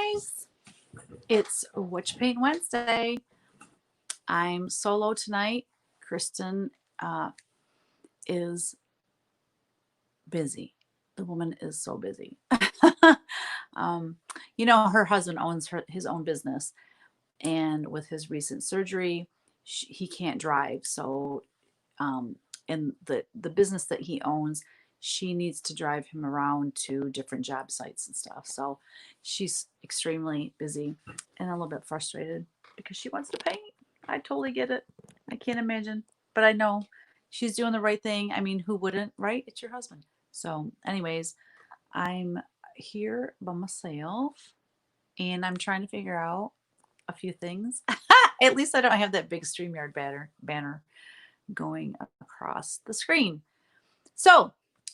guys, it's Whatcha Paint Wednesday. I'm solo tonight. Kristin is busy. The woman is so busy. Her husband owns his own business, and with his recent surgery, he can't drive. So, in the business that he owns, she needs to drive him around to different job sites and stuff. So she's extremely busy and a little bit frustrated because she wants to paint. I totally get it. I can't imagine, but I know she's doing the right thing. I mean, who wouldn't, right? It's your husband. So anyways, I'm here by myself and I'm trying to figure out a few things. At least I don't have that big StreamYard banner going across the screen. So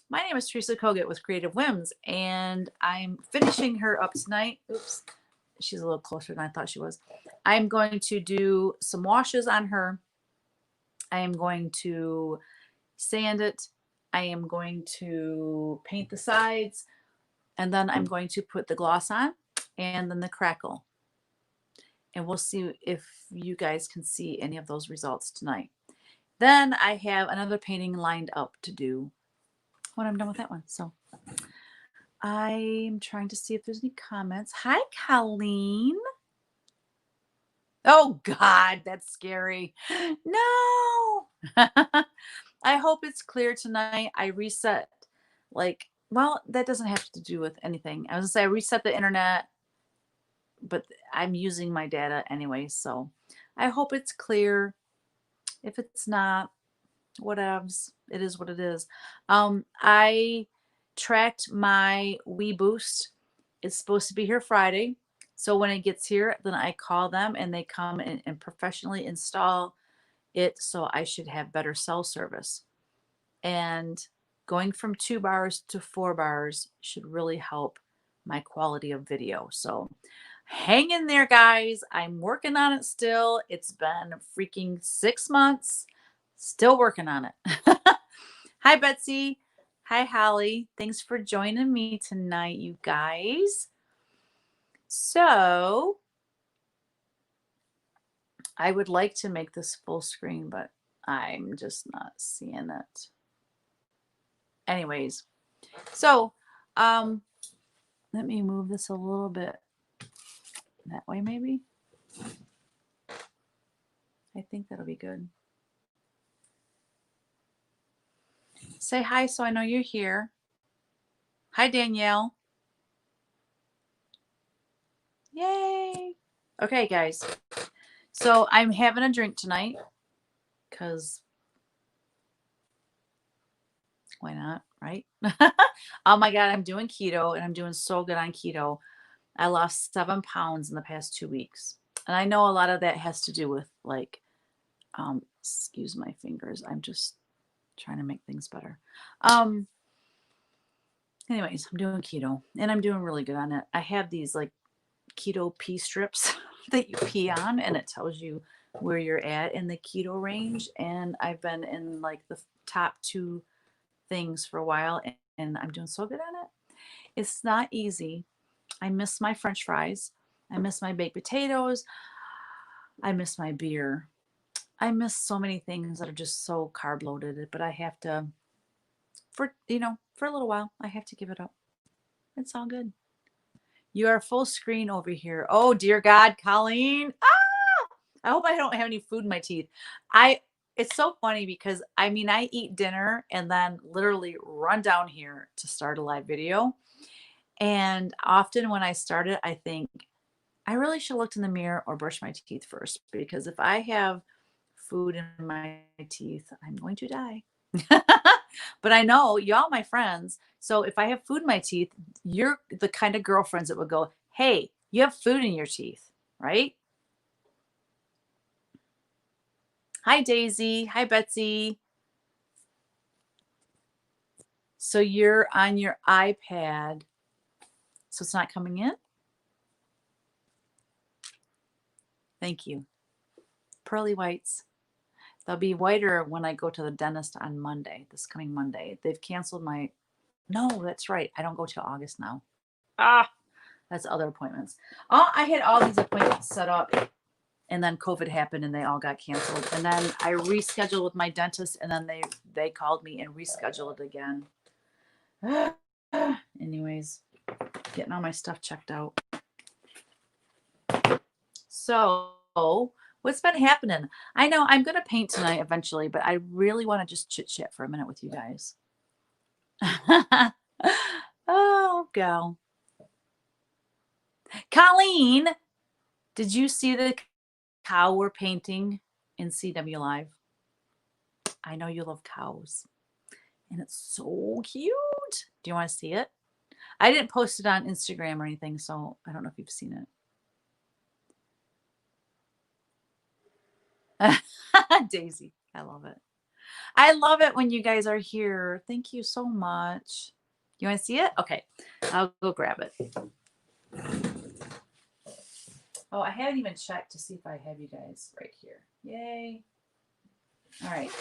my name is Teresa Kogut with Creative Whims, and I'm finishing her up tonight. Oops, she's a little closer than I thought she was. I'm going to do some washes on her. I am going to sand it. I am going to paint the sides, and then I'm going to put the gloss on and then the crackle. And we'll see if you guys can see any of those results tonight. Then I have another painting lined up to do when I'm done with that one. So I'm trying to see if there's any comments. Hi, Colleen. Oh, God, that's scary. No. I hope it's clear tonight. I reset, that doesn't have to do with anything. I was going to say I reset the internet, but I'm using my data anyway. So I hope it's clear. If it's not, whatevs. It is what it is. I tracked my WeBoost. It's supposed to be here Friday. So when it gets here, then I call them and they come and professionally install it. So I should have better cell service. And going from 2 bars to 4 bars should really help my quality of video. So hang in there, guys. I'm working on it still. It's been freaking 6 months. Still working on it. Hi, Betsy. Hi, Holly. Thanks for joining me tonight, you guys. So I would like to make this full screen, but I'm just not seeing it. Anyways, so let me move this a little bit that way, maybe. I think that'll be good. Say hi so I know you're here. Hi, Danielle. Yay. Okay, guys. So I'm having a drink tonight because why not, right? Oh my God, I'm doing keto and I'm doing so good on keto. I lost 7 pounds in the past 2 weeks. And I know a lot of that has to do with excuse my fingers. I'm just trying to make things better. Anyways, I'm doing keto and I'm doing really good on it. I have these keto pee strips that you pee on and it tells you where you're at in the keto range. And I've been in the top 2 things for a while and I'm doing so good on it. It's not easy. I miss my French fries. I miss my baked potatoes. I miss my beer. I miss so many things that are just so carb loaded, but I have to, for a little while, I have to give it up. It's all good. You are full screen over here. Oh, dear God, Colleen. I hope I don't have any food in my teeth. It's so funny because, I eat dinner and then literally run down here to start a live video. And often when I start it, I think, I really should have looked in the mirror or brush my teeth first. Because if I have food in my teeth, I'm going to die. But I know y'all my friends. So if I have food in my teeth, you're the kind of girlfriends that would go, hey, you have food in your teeth, right? Hi, Daisy. Hi, Betsy. So you're on your iPad. So it's not coming in? Thank you. Pearly whites. They'll be whiter when I go to the dentist on Monday, this coming Monday. They've canceled my... No, that's right. I don't go till August now. That's other appointments. I had all these appointments set up, and then COVID happened and they all got canceled. And then I rescheduled with my dentist, and then they called me and rescheduled it again. Anyways, getting all my stuff checked out. So what's been happening? I know I'm going to paint tonight eventually, but I really want to just chit chat for a minute with you guys. Oh, gal. Colleen, did you see the cow we're painting in CW Live? I know you love cows, and it's so cute. Do you want to see it? I didn't post it on Instagram or anything, so I don't know if you've seen it. Daisy, I love it. I love it when you guys are here. Thank you so much. You want to see it? Okay, I'll go grab it. Oh, I haven't even checked to see if I have you guys right here. Yay. All right.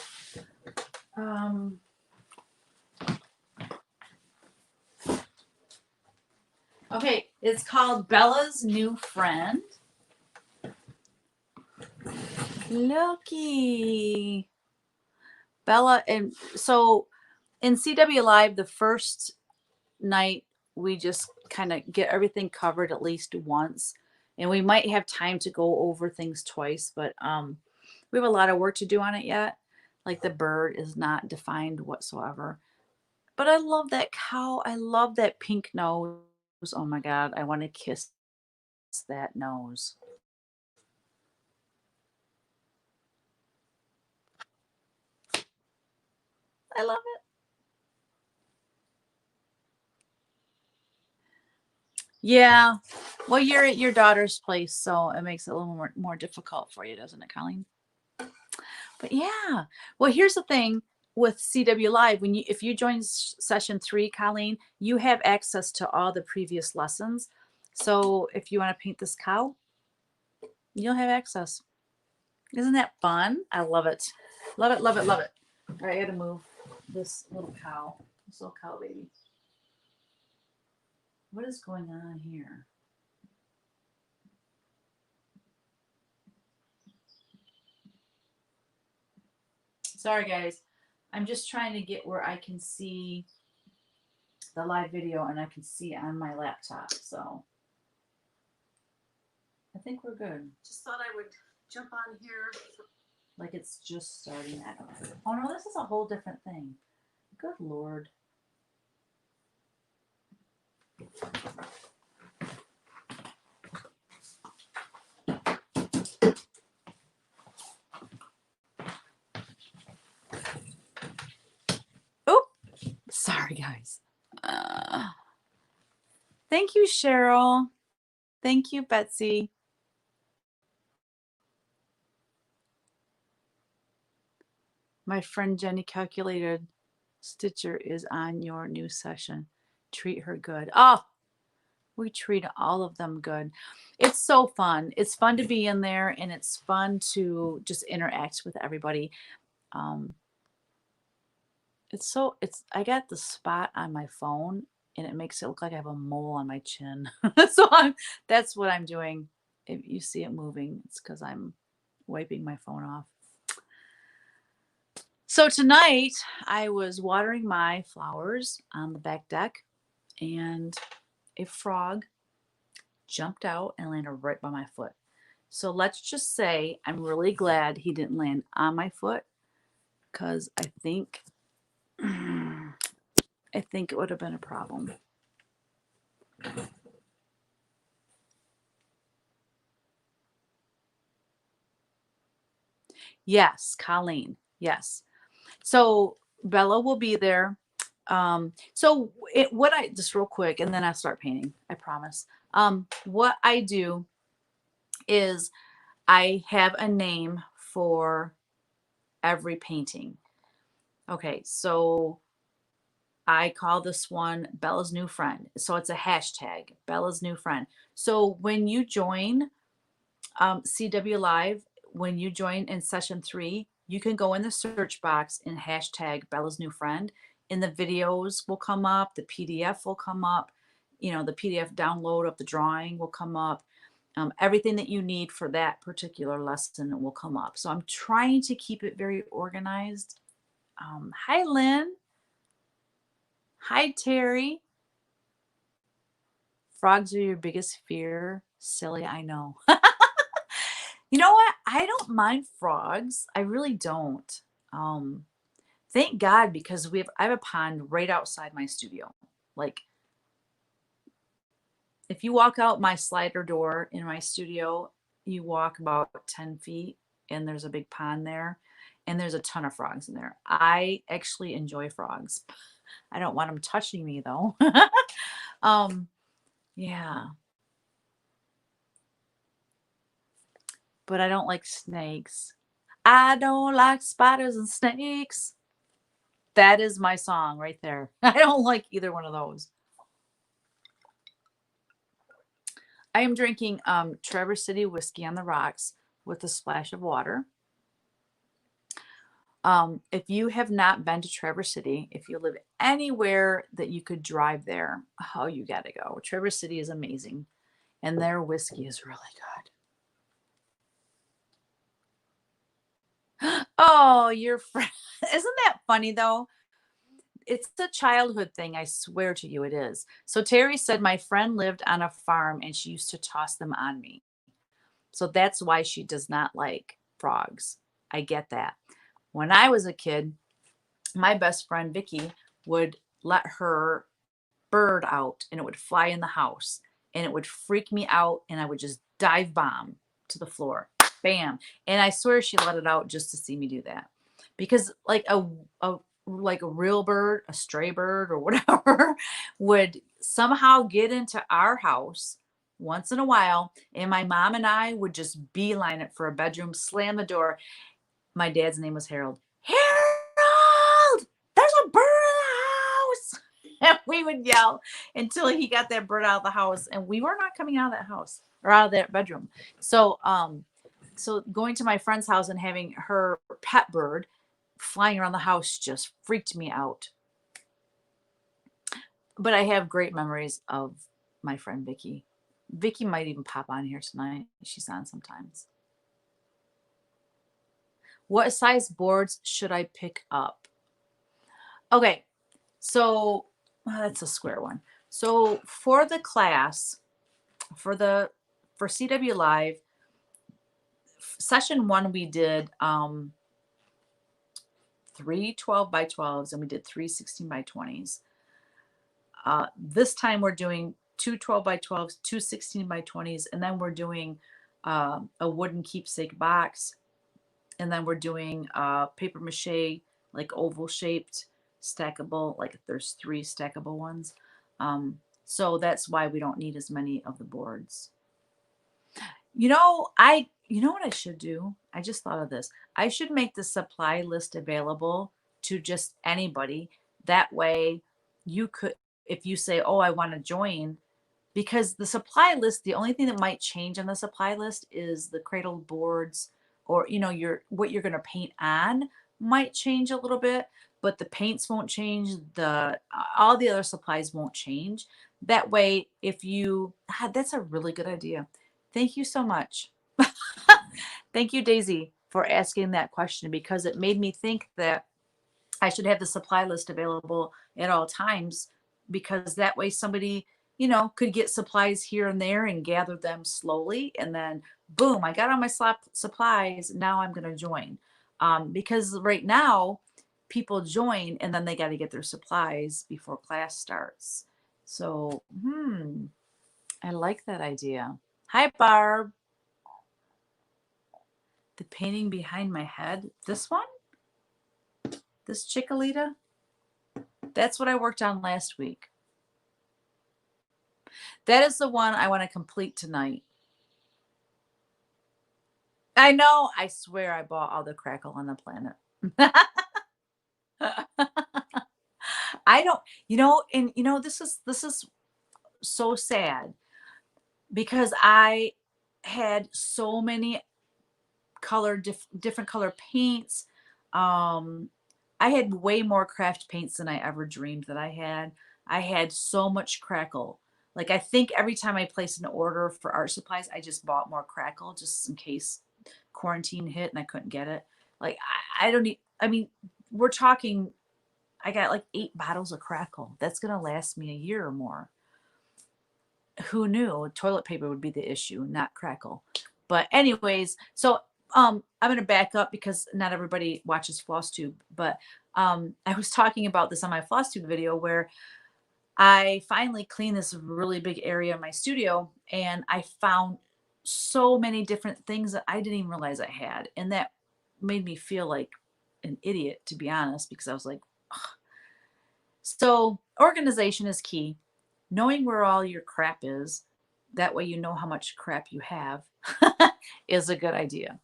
Okay, it's called Bella's New Friend. Looky. Bella, and so in CW Live, the first night we just kind of get everything covered at least once, and we might have time to go over things twice, but we have a lot of work to do on it yet. Like the bird is not defined whatsoever, but I love that cow. I love that pink nose. Oh my god, I want to kiss that nose. I love it. Yeah. Well, you're at your daughter's place, so it makes it a little more difficult for you, doesn't it, Colleen? But yeah. Well, here's the thing with CW Live. If you join session 3, Colleen, you have access to all the previous lessons. So if you want to paint this cow, you'll have access. Isn't that fun? I love it. Love it, love it, love it. All right, I gotta move this little cow. This little cow baby. What is going on here? Sorry, guys. I'm just trying to get where I can see the live video and I can see on my laptop. So I think we're good. Just thought I would jump on here like it's just starting. I don't know. Oh no, this is a whole different thing. Good Lord. Oh, sorry, guys. Thank you, Cheryl. Thank you, Betsy. My friend Jenny calculated Stitcher is on your new session. Treat her good. Oh, we treat all of them good. It's so fun. It's fun to be in there, and it's fun to just interact with everybody. I got the spot on my phone, and it makes it look like I have a mole on my chin. So that's what I'm doing. If you see it moving, it's because I'm wiping my phone off. So tonight I was watering my flowers on the back deck, and a frog jumped out and landed right by my foot. So let's just say I'm really glad he didn't land on my foot, because I think it would have been a problem. Yes, Colleen. Yes. So Bella will be there. Just real quick, and then I'll start painting, I promise. What I do is I have a name for every painting. Okay, so I call this one Bella's New Friend. So it's a hashtag, Bella's New Friend. So when you join CW Live, when you join in session 3, you can go in the search box and hashtag Bella's New Friend, and the videos will come up, the PDF will come up, the PDF download of the drawing will come up. Everything that you need for that particular lesson will come up. So I'm trying to keep it very organized. Hi, Lynn. Hi, Terry. Frogs are your biggest fear. Silly, I know. You know what? I don't mind frogs. I really don't. Thank God, because I have a pond right outside my studio. Like, if you walk out my slider door in my studio, you walk about 10 feet and there's a big pond there, and there's a ton of frogs in there. I actually enjoy frogs. I don't want them touching me though. Yeah. But I don't like snakes. I don't like spiders and snakes. That is my song right there. I don't like either one of those. I am drinking Traverse City whiskey on the rocks with a splash of water. If you have not been to Traverse City, if you live anywhere that you could drive there, oh, you got to go. Traverse City is amazing, and their whiskey is really good. Oh, your friend. Isn't that funny though? It's a childhood thing. I swear to you, it is. So Terry said my friend lived on a farm and she used to toss them on me. So that's why she does not like frogs. I get that. When I was a kid, my best friend Vicky would let her bird out and it would fly in the house and it would freak me out and I would just dive bomb to the floor. Bam. And I swear she let it out just to see me do that. Because like a real bird, a stray bird or whatever would somehow get into our house once in a while, and my mom and I would just beeline it for a bedroom, slam the door. My dad's name was Harold. Harold, there's a bird in the house. And we would yell until he got that bird out of the house, and we were not coming out of that house or out of that bedroom. So going to my friend's house and having her pet bird flying around the house just freaked me out. But I have great memories of my friend Vicky. Vicky might even pop on here tonight. She's on sometimes. What size boards should I pick up? Okay, so that's a square one. So for the class, for CW Live, session 1, we did 3 12 by 12s and we did 3 16 by 20s. This time we're doing 2 12 by 12s, 2 16 by 20s, and then we're doing a wooden keepsake box, and then we're doing paper mache, like oval shaped stackable, like there's 3 stackable ones. So that's why we don't need as many of the boards. You know what I should do? I just thought of this. I should make the supply list available to just anybody. That way you could, if you say, oh, I want to join, because the supply list, the only thing that might change on the supply list is the cradle boards, or what you're going to paint on might change a little bit, but the paints won't change. All the other supplies won't change. That way, that's a really good idea. Thank you so much. Thank you, Daisy, for asking that question, because it made me think that I should have the supply list available at all times, because that way somebody, could get supplies here and there and gather them slowly. And then boom, I got all my supplies. Now I'm going to join. Because right now people join and then they got to get their supplies before class starts. So, I like that idea. Hi, Barb. The painting behind my head. This one? This Chicolita? That's what I worked on last week. That is the one I want to complete tonight. I know. I swear I bought all the crackle on the planet. I don't, this is so sad, because I had so many different color paints. I had way more craft paints than I ever dreamed that I had. I had so much crackle. Like, I think every time I place an order for art supplies, I just bought more crackle just in case quarantine hit and I couldn't get it. Like, I don't need, I mean, we're talking, I got like 8 bottles of crackle. That's going to last me a year or more. Who knew toilet paper would be the issue, not crackle? But anyways, so I'm going to back up because not everybody watches FlossTube, but I was talking about this on my FlossTube video where I finally cleaned this really big area in my studio and I found so many different things that I didn't even realize I had. And that made me feel like an idiot, to be honest, because I was like, ugh. So organization is key. Knowing where all your crap is, that way you know how much crap you have, is a good idea.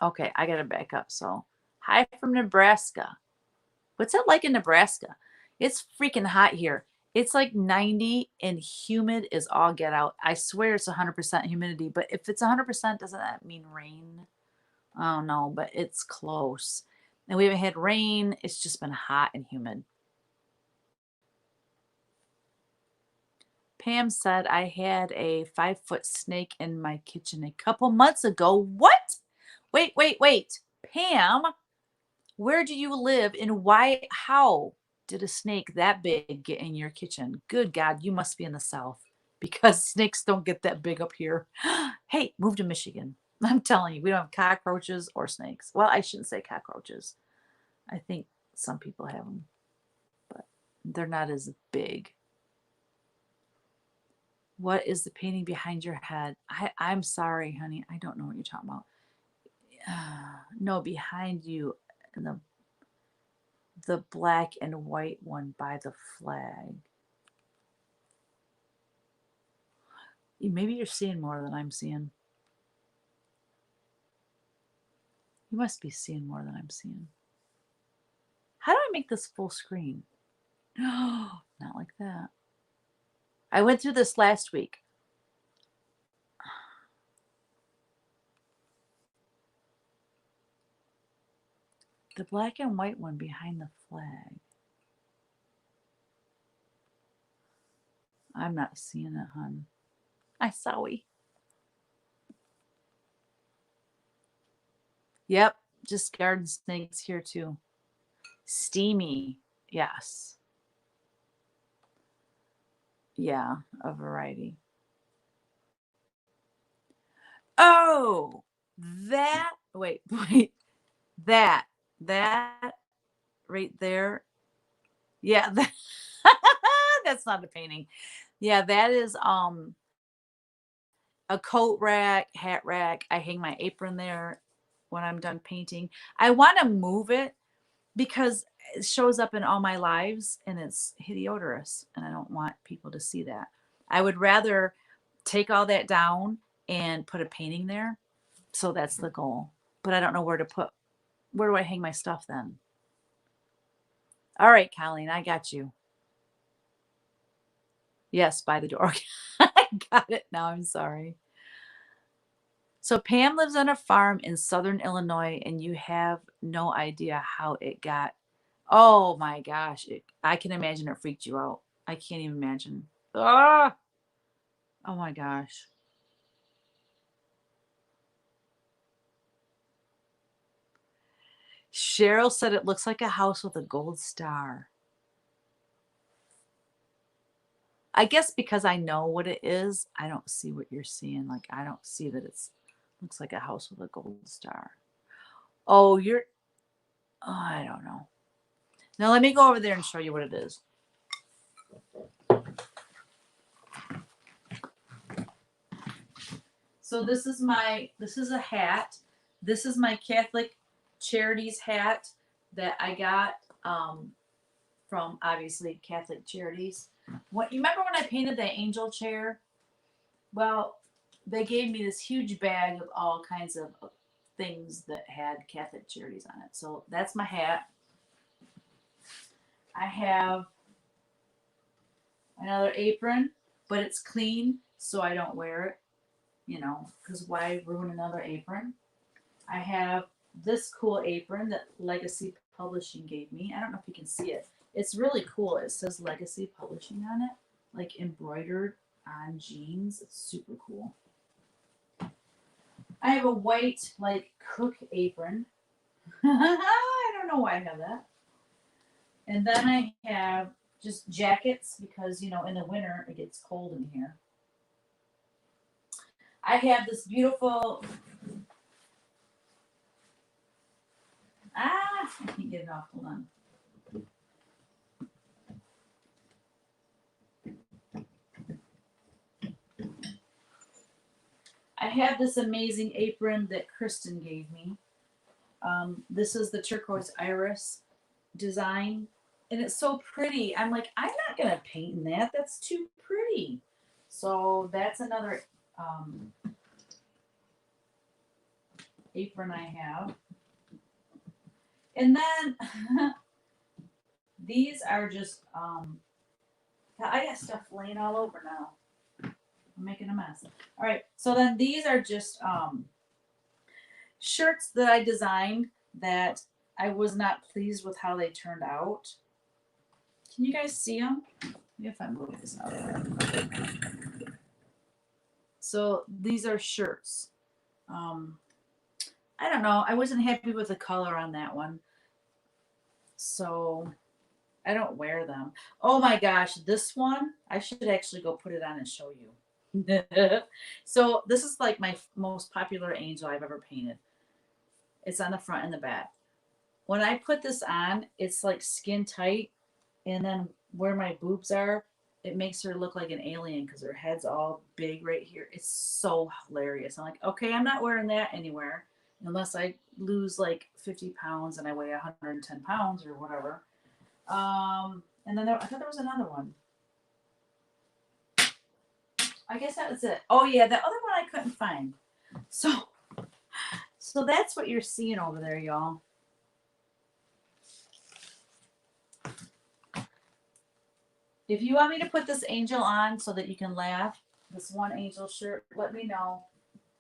Okay, I got to back up. So, hi from Nebraska. What's it like in Nebraska? It's freaking hot here. It's like 90 and humid is all get out. I swear it's 100% humidity, but if it's 100%, doesn't that mean rain? I don't know, but it's close. And we haven't had rain. It's just been hot and humid. Pam said I had a 5-foot snake in my kitchen a couple months ago. What? Wait. Pam, where do you live and why, how did a snake that big get in your kitchen? Good God, you must be in the South because snakes don't get that big up here. Hey, move to Michigan. I'm telling you, we don't have cockroaches or snakes. Well, I shouldn't say cockroaches. I think some people have them, but they're not as big. What is the painting behind your head? I'm sorry, honey. I don't know what you're talking about. No, behind you, in the black and white one by the flag. Maybe you're seeing more than I'm seeing. You must be seeing more than I'm seeing. How do I make this full screen? No, not like that. I went through this last week. The black and white one behind the flag. I'm not seeing it, hon. I'm sorry. Yep, just garden snakes here too. Steamy, yes. Yeah, a variety. Oh, wait, that right there. Yeah, that's not a painting. Yeah, that is a coat rack, hat rack. I hang my apron there when I'm done painting. I want to move it because it shows up in all my lives and it's hideous and I don't want people to see that. I would rather take all that down and put a painting there. So that's the goal. But I don't know where do I hang my stuff then? All right, Colleen, I got you. Yes, by the door. I got it now. I'm sorry. So Pam lives on a farm in southern Illinois, and you have no idea how it got. Oh my gosh. I can imagine it freaked you out. I can't even imagine. Ah! Oh my gosh. Cheryl said it looks like a house with a gold star. I guess because I know what it is, I don't see what you're seeing. Like, I don't see that looks like a house with a gold star. Oh, I don't know. Now let me go over there and show you what it is. So this is a hat. This is my Catholic Charities hat that I got from obviously Catholic Charities. You remember when I painted that angel chair? Well, they gave me this huge bag of all kinds of things that had Catholic Charities on it. So that's my hat. I have another apron, but it's clean, so I don't wear it, because why ruin another apron? I have this cool apron that Legacy Publishing gave me. I don't know if you can see it. It's really cool. It says Legacy Publishing on it. like embroidered on jeans. It's super cool. I have a white like cook apron. I don't know why I have that. And then I have just jackets because, you know, in the winter it gets cold in here. I have this beautiful, I can't get it off, hold on. I have this amazing apron that Kristin gave me. This is the turquoise iris design, and it's so pretty. I'm like, I'm not gonna paint in that. That's too pretty. So that's another apron I have. And then these are just I got stuff laying all over now. I'm making a mess. All right, so then these are just shirts that I designed that I was not pleased with how they turned out. Can you guys see them? Maybe if I move this out of there. So these are shirts. I don't know. I wasn't happy with the color on that one. So I don't wear them. Oh my gosh, this one, I should actually go put it on and show you. So this is like my most popular angel I've ever painted. It's on the front and the back. When I put this on, it's like skin tight. And then where my boobs are, it makes her look like an alien because her head's all big right here. It's so hilarious. I'm like, okay, I'm not wearing that anywhere unless I lose like 50 pounds and I weigh 110 pounds or whatever. And then I thought there was another one. I guess that was it. Oh yeah, the other one I couldn't find. So that's what you're seeing over there, y'all. If you want me to put this angel on so that you can laugh, this one angel shirt, let me know.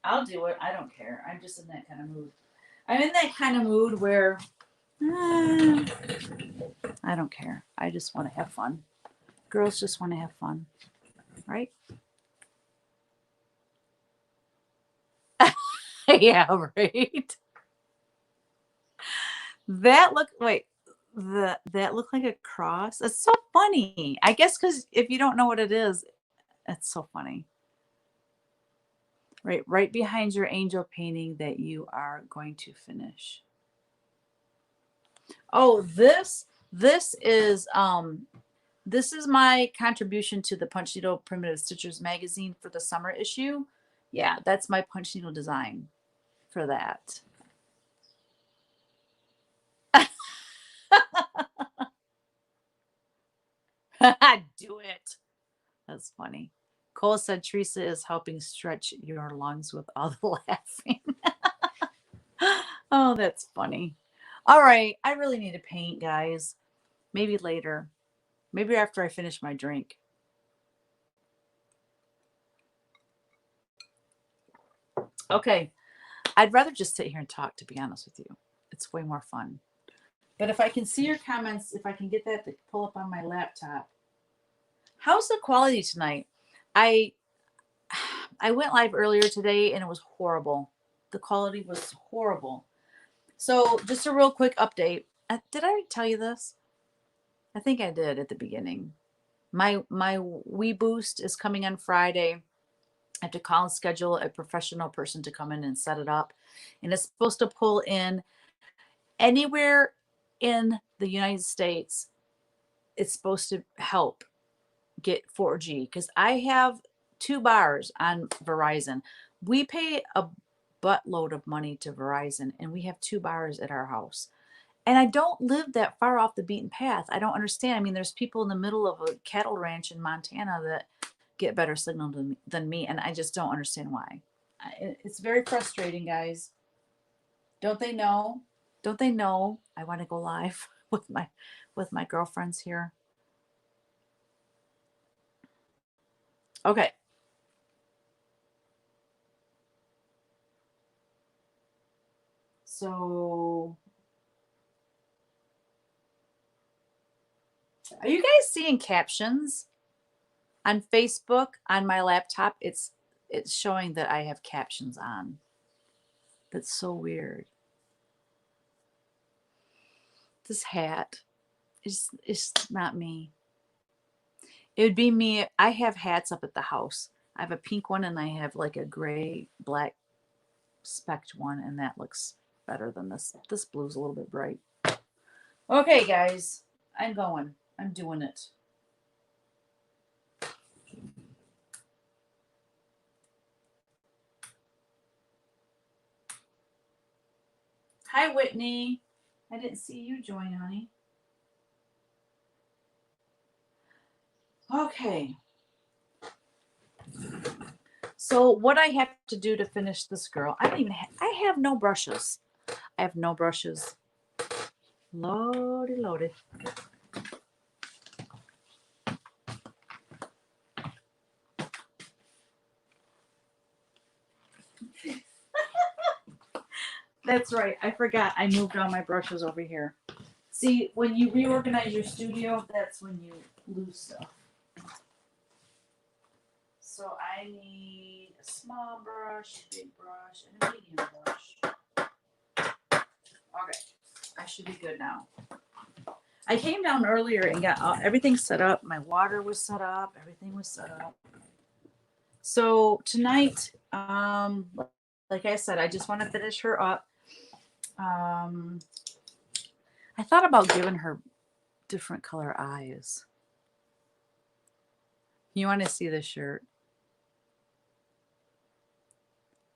I'll do it. I don't care. I'm just in that kind of mood. I'm in that kind of mood where I don't care. I just want to have fun. Girls just want to have fun, right? Yeah, right. That look wait, that looked like a cross. It's so funny. I guess because if you don't know what it is, it's so funny. Right behind your angel painting that you are going to finish. Oh, this is my contribution to the Punch Needle Primitive Stitchers magazine for the summer issue. Yeah, that's my punch needle design for that. Do it. That's funny. Cole said Teresa is helping stretch your lungs with all the laughing. Oh, that's funny. All right. I really need to paint, guys. Maybe later. Maybe after I finish my drink. Okay. I'd rather just sit here and talk, to be honest with you. It's way more fun. But if I can see your comments, if I can get that to pull up on my laptop. How's the quality tonight? I went live earlier today and it was horrible. The quality was horrible. So just a real quick update. Did I tell you this? I think I did at the beginning. My We Boost is coming on Friday. I have to call and schedule a professional person to come in and set it up. And it's supposed to pull in anywhere in the United States. It's supposed to help get 4G because I have 2 bars on Verizon. We pay a buttload of money to Verizon and we have 2 bars at our house. And I don't live that far off the beaten path. I don't understand. I mean, there's people in the middle of a cattle ranch in Montana that get better signal than me, and I just don't understand why. It's very frustrating, guys. Don't they know? Don't they know I want to go live with my girlfriends here? Okay. So are you guys seeing captions? On Facebook, on my laptop, it's showing that I have captions on. That's so weird. This hat is not me. It would be me. I have hats up at the house. I have a pink one and I have like a gray, black specked one, and that looks better than this. This blue's a little bit bright. Okay, guys, I'm going. I'm doing it. Hi, Whitney. I didn't see you join, honey. Okay. So what I have to do to finish this girl, I have no brushes. I have no brushes. Loaded. That's right. I forgot. I moved all my brushes over here. See, when you reorganize your studio, that's when you lose stuff. So I need a small brush, big brush, and a medium brush. Okay, I should be good now. I came down earlier and got everything set up. My water was set up. Everything was set up. So tonight, like I said, I just want to finish her up. I thought about giving her different color eyes. You want to see this shirt?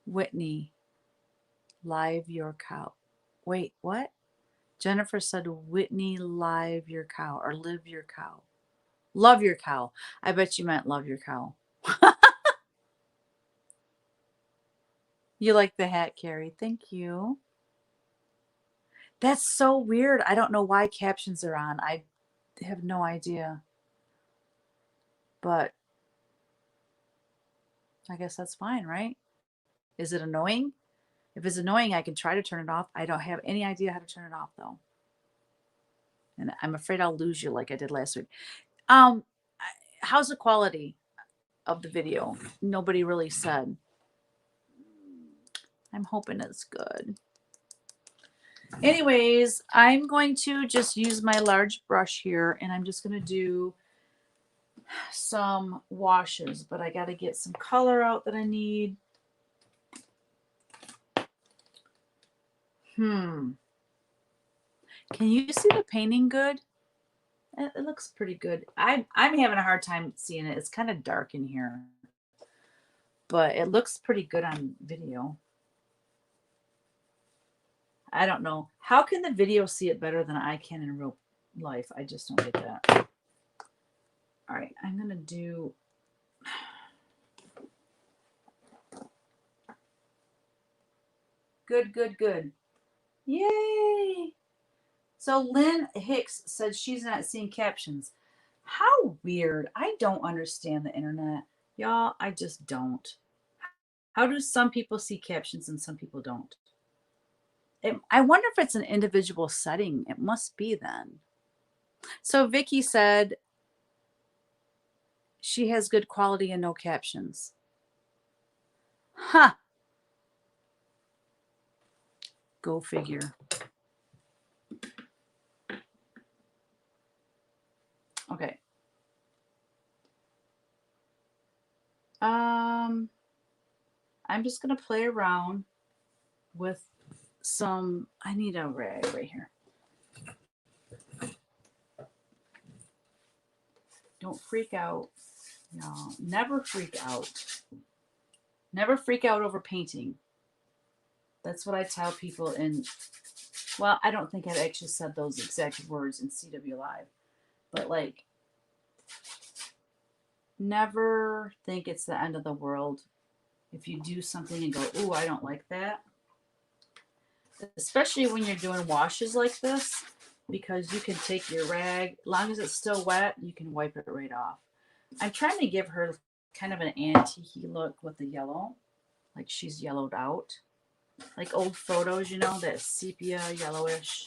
Whitney, live your cow. Wait, what? Jennifer said, Whitney, live your cow, or live your cow. Love your cow. I bet you meant love your cow. You like the hat, Carrie. Thank you. That's so weird. I don't know why captions are on. I have no idea. But I guess that's fine, right? Is it annoying? If it's annoying, I can try to turn it off. I don't have any idea how to turn it off, though. And I'm afraid I'll lose you like I did last week. How's the quality of the video? Nobody really said. I'm hoping it's good. Anyways, I'm going to just use my large brush here, and I'm just going to do some washes, but I got to get some color out that I need. Can you see the painting good? It looks pretty good. I'm having a hard time seeing it. It's kind of dark in here, but it looks pretty good on video. I don't know. How can the video see it better than I can in real life? I just don't get that. All right, I'm going to do... Good. Yay! So Lynn Hicks said she's not seeing captions. How weird. I don't understand the internet. Y'all, I just don't. How do some people see captions and some people don't? I wonder if it's an individual setting. It must be then. So Vicky said she has good quality and no captions. Huh. Go figure. Okay. I'm just going to play around with some... I need a rag right here. Don't freak out. No, never freak out. Never freak out over painting. That's what I tell people in... Well, I don't think I've actually said those exact words in CW Live. But, like, never think it's the end of the world if you do something and go, ooh, I don't like that. Especially when you're doing washes like this, because you can take your rag, as long as it's still wet, you can wipe it right off. I'm trying to give her kind of an antique look with the yellow, like she's yellowed out. Like old photos, you know, that sepia yellowish.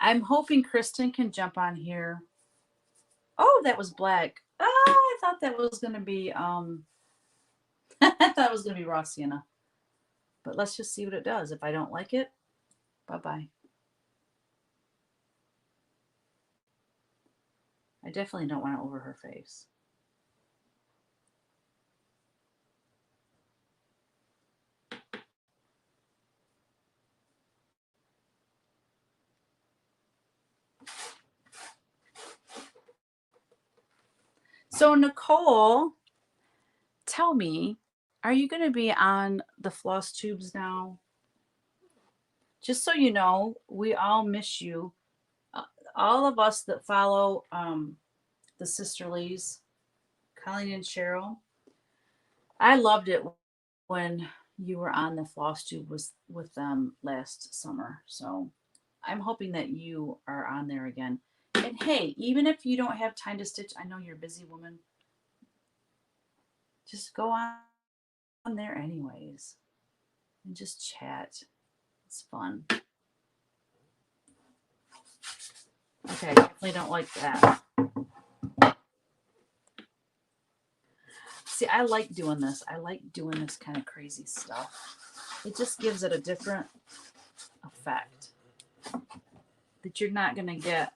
I'm hoping Kristin can jump on here. Oh, that was black. I thought that was going to be, I thought it was going to be raw sienna. But let's just see what it does. If I don't like it, bye-bye. I definitely don't want it over her face. So Nicole, tell me, are you going to be on the floss tubes now? Just so you know, we all miss you. All of us that follow the Sisterlies, Colleen and Cheryl, I loved it when you were on the floss tube with them last summer. So I'm hoping that you are on there again. And hey, even if you don't have time to stitch, I know you're a busy woman. Just go on there anyways and just chat. It's fun. Okay, I definitely don't like that. See, I like doing this. I like doing this kind of crazy stuff. It just gives it a different effect that you're not going to get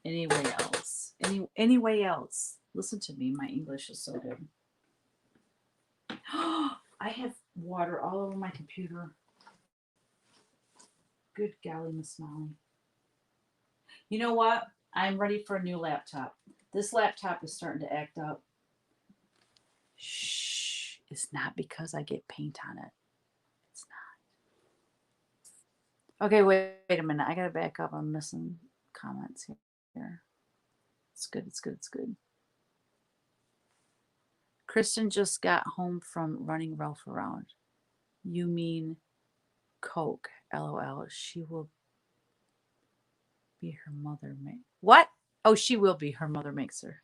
anyway else. Any way else. Listen to me. My English is so good. I have water all over my computer. Good golly, Miss Molly. You know what? I'm ready for a new laptop. This laptop is starting to act up. Shh. It's not because I get paint on it. It's not. Okay, wait a minute. I gotta back up. I'm missing comments here. It's good. It's good. It's good. Kristin just got home from running Ralph around. You mean Coke? LOL. She will be her mother. What? Oh, she will be. Her mother makes her.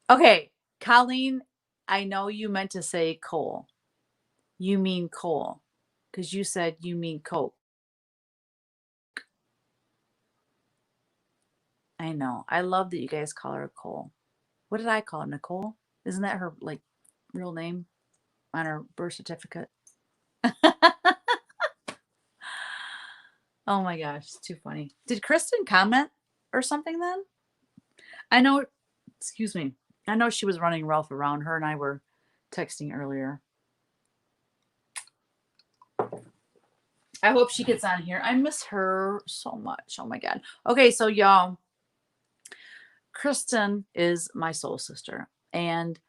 Okay, Colleen, I know you meant to say Cole. You mean Cole because you said you mean Coke. I know. I love that you guys call her Cole. What did I call her? Nicole? Isn't that her like real name on her birth certificate? Oh my gosh, it's too funny. Did Kristin comment or something then? I know, excuse me. I know she was running Ralph around. Her and I were texting earlier. I hope she gets on here. I miss her so much. Oh my God. Okay, so y'all, Kristin is my soul sister. And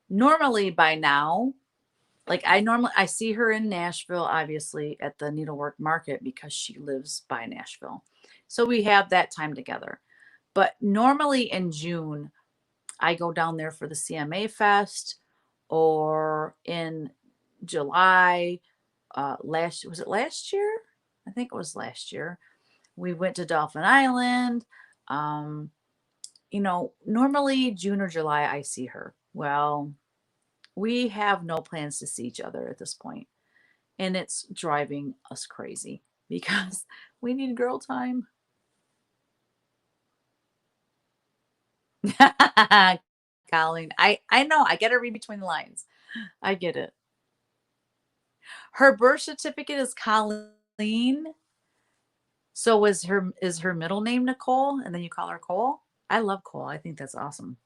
normally by now, like I see her in Nashville, obviously at the needlework market because she lives by Nashville. So we have that time together. But normally in June, I go down there for the CMA Fest, or in July, was it last year? I think it was last year. We went to Dolphin Island. Normally June or July I see her. Well, we have no plans to see each other at this point, and it's driving us crazy because we need girl time. Colleen, I know, I get to read between the lines. I get it. Her birth certificate is Colleen. So is her middle name Nicole, and then you call her Cole? I love Cole. I think that's awesome.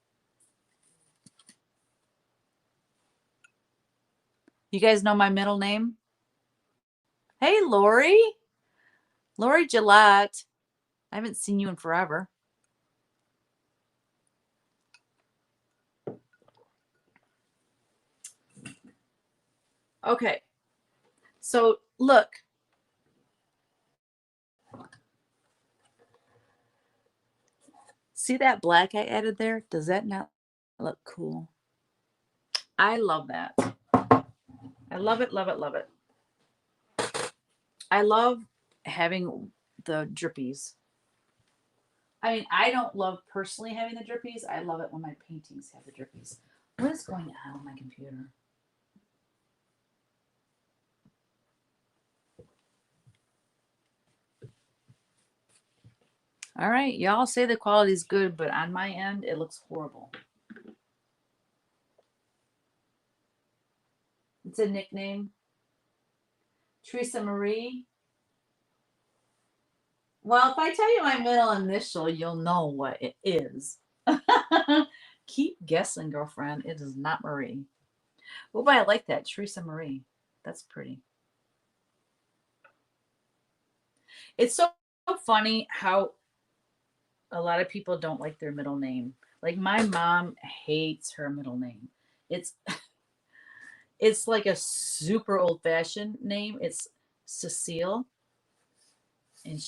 You guys know my middle name? Hey, Lori. Lori Gillette. I haven't seen you in forever. Okay. So look. See that black I added there? Does that not look cool? I love that. I love it, love it, love it. I love having the drippies. I mean, I don't love personally having the drippies. I love it when my paintings have the drippies. What is going on with my computer? All right, y'all say the quality is good, but on my end, it looks horrible. It's a nickname. Teresa Marie. Well, if I tell you my middle initial, you'll know what it is. Keep guessing, girlfriend. It is not Marie. Oh, but I like that. Teresa Marie. That's pretty. It's so funny how a lot of people don't like their middle name. Like my mom hates her middle name. It's it's like a super old fashioned name. It's Cecile, and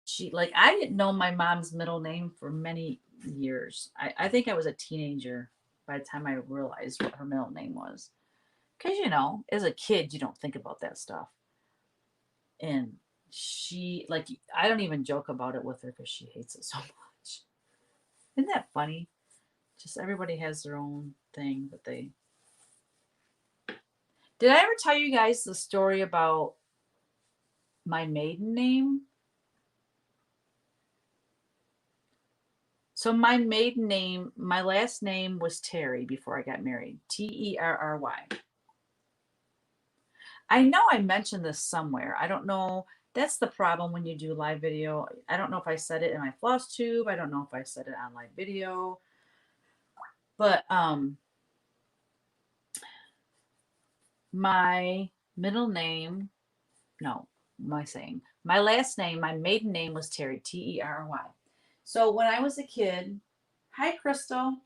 she like I didn't know my mom's middle name for many years. I think I was a teenager by the time I realized what her middle name was. Because as a kid, you don't think about that stuff. And she like I don't even joke about it with her because she hates it so much. Isn't that funny? Just everybody has their own thing, but they. Did I ever tell you guys the story about my maiden name? So my maiden name, my last name was Terry before I got married. Terry. I know I mentioned this somewhere. I don't know. That's the problem when you do live video. I don't know if I said it in my floss tube. I don't know if I said it on live video. But my middle name, no, my saying? My last name, my maiden name was Terry, Terry. So when I was a kid, hi Crystal.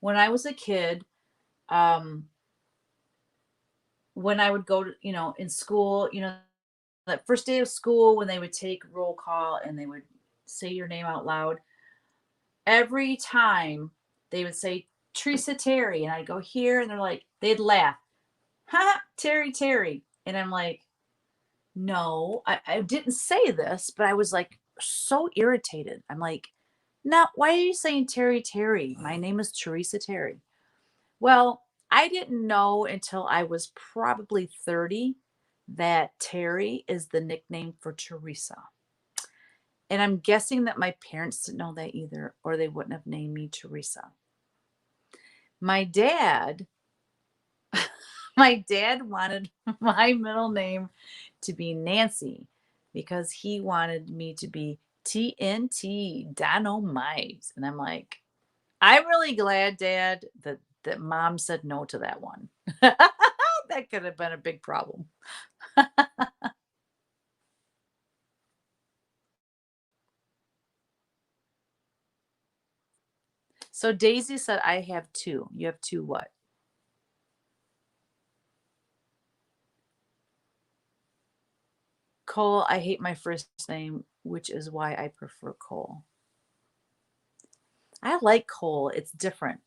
When I was a kid, um, when I would go to, in school, that first day of school when they would take roll call and they would say your name out loud, every time they would say Teresa Terry, and I'd go here, and they'd laugh, ha, Terry Terry, and I'm like, no, I didn't say this, but I was like so irritated. I'm like, now why are you saying Terry Terry? My name is Teresa Terry. Well, I didn't know until I was probably 30 that Terry is the nickname for Teresa. And I'm guessing that my parents didn't know that either, or they wouldn't have named me Teresa. My dad, my dad wanted my middle name to be Nancy because he wanted me to be TNT Dynamite. And I'm like, I'm really glad, Dad, that Mom said no to that one. That could have been a big problem. So Daisy said, I have two. You have two what? Cole, I hate my first name, which is why I prefer Cole. I like Cole. It's different.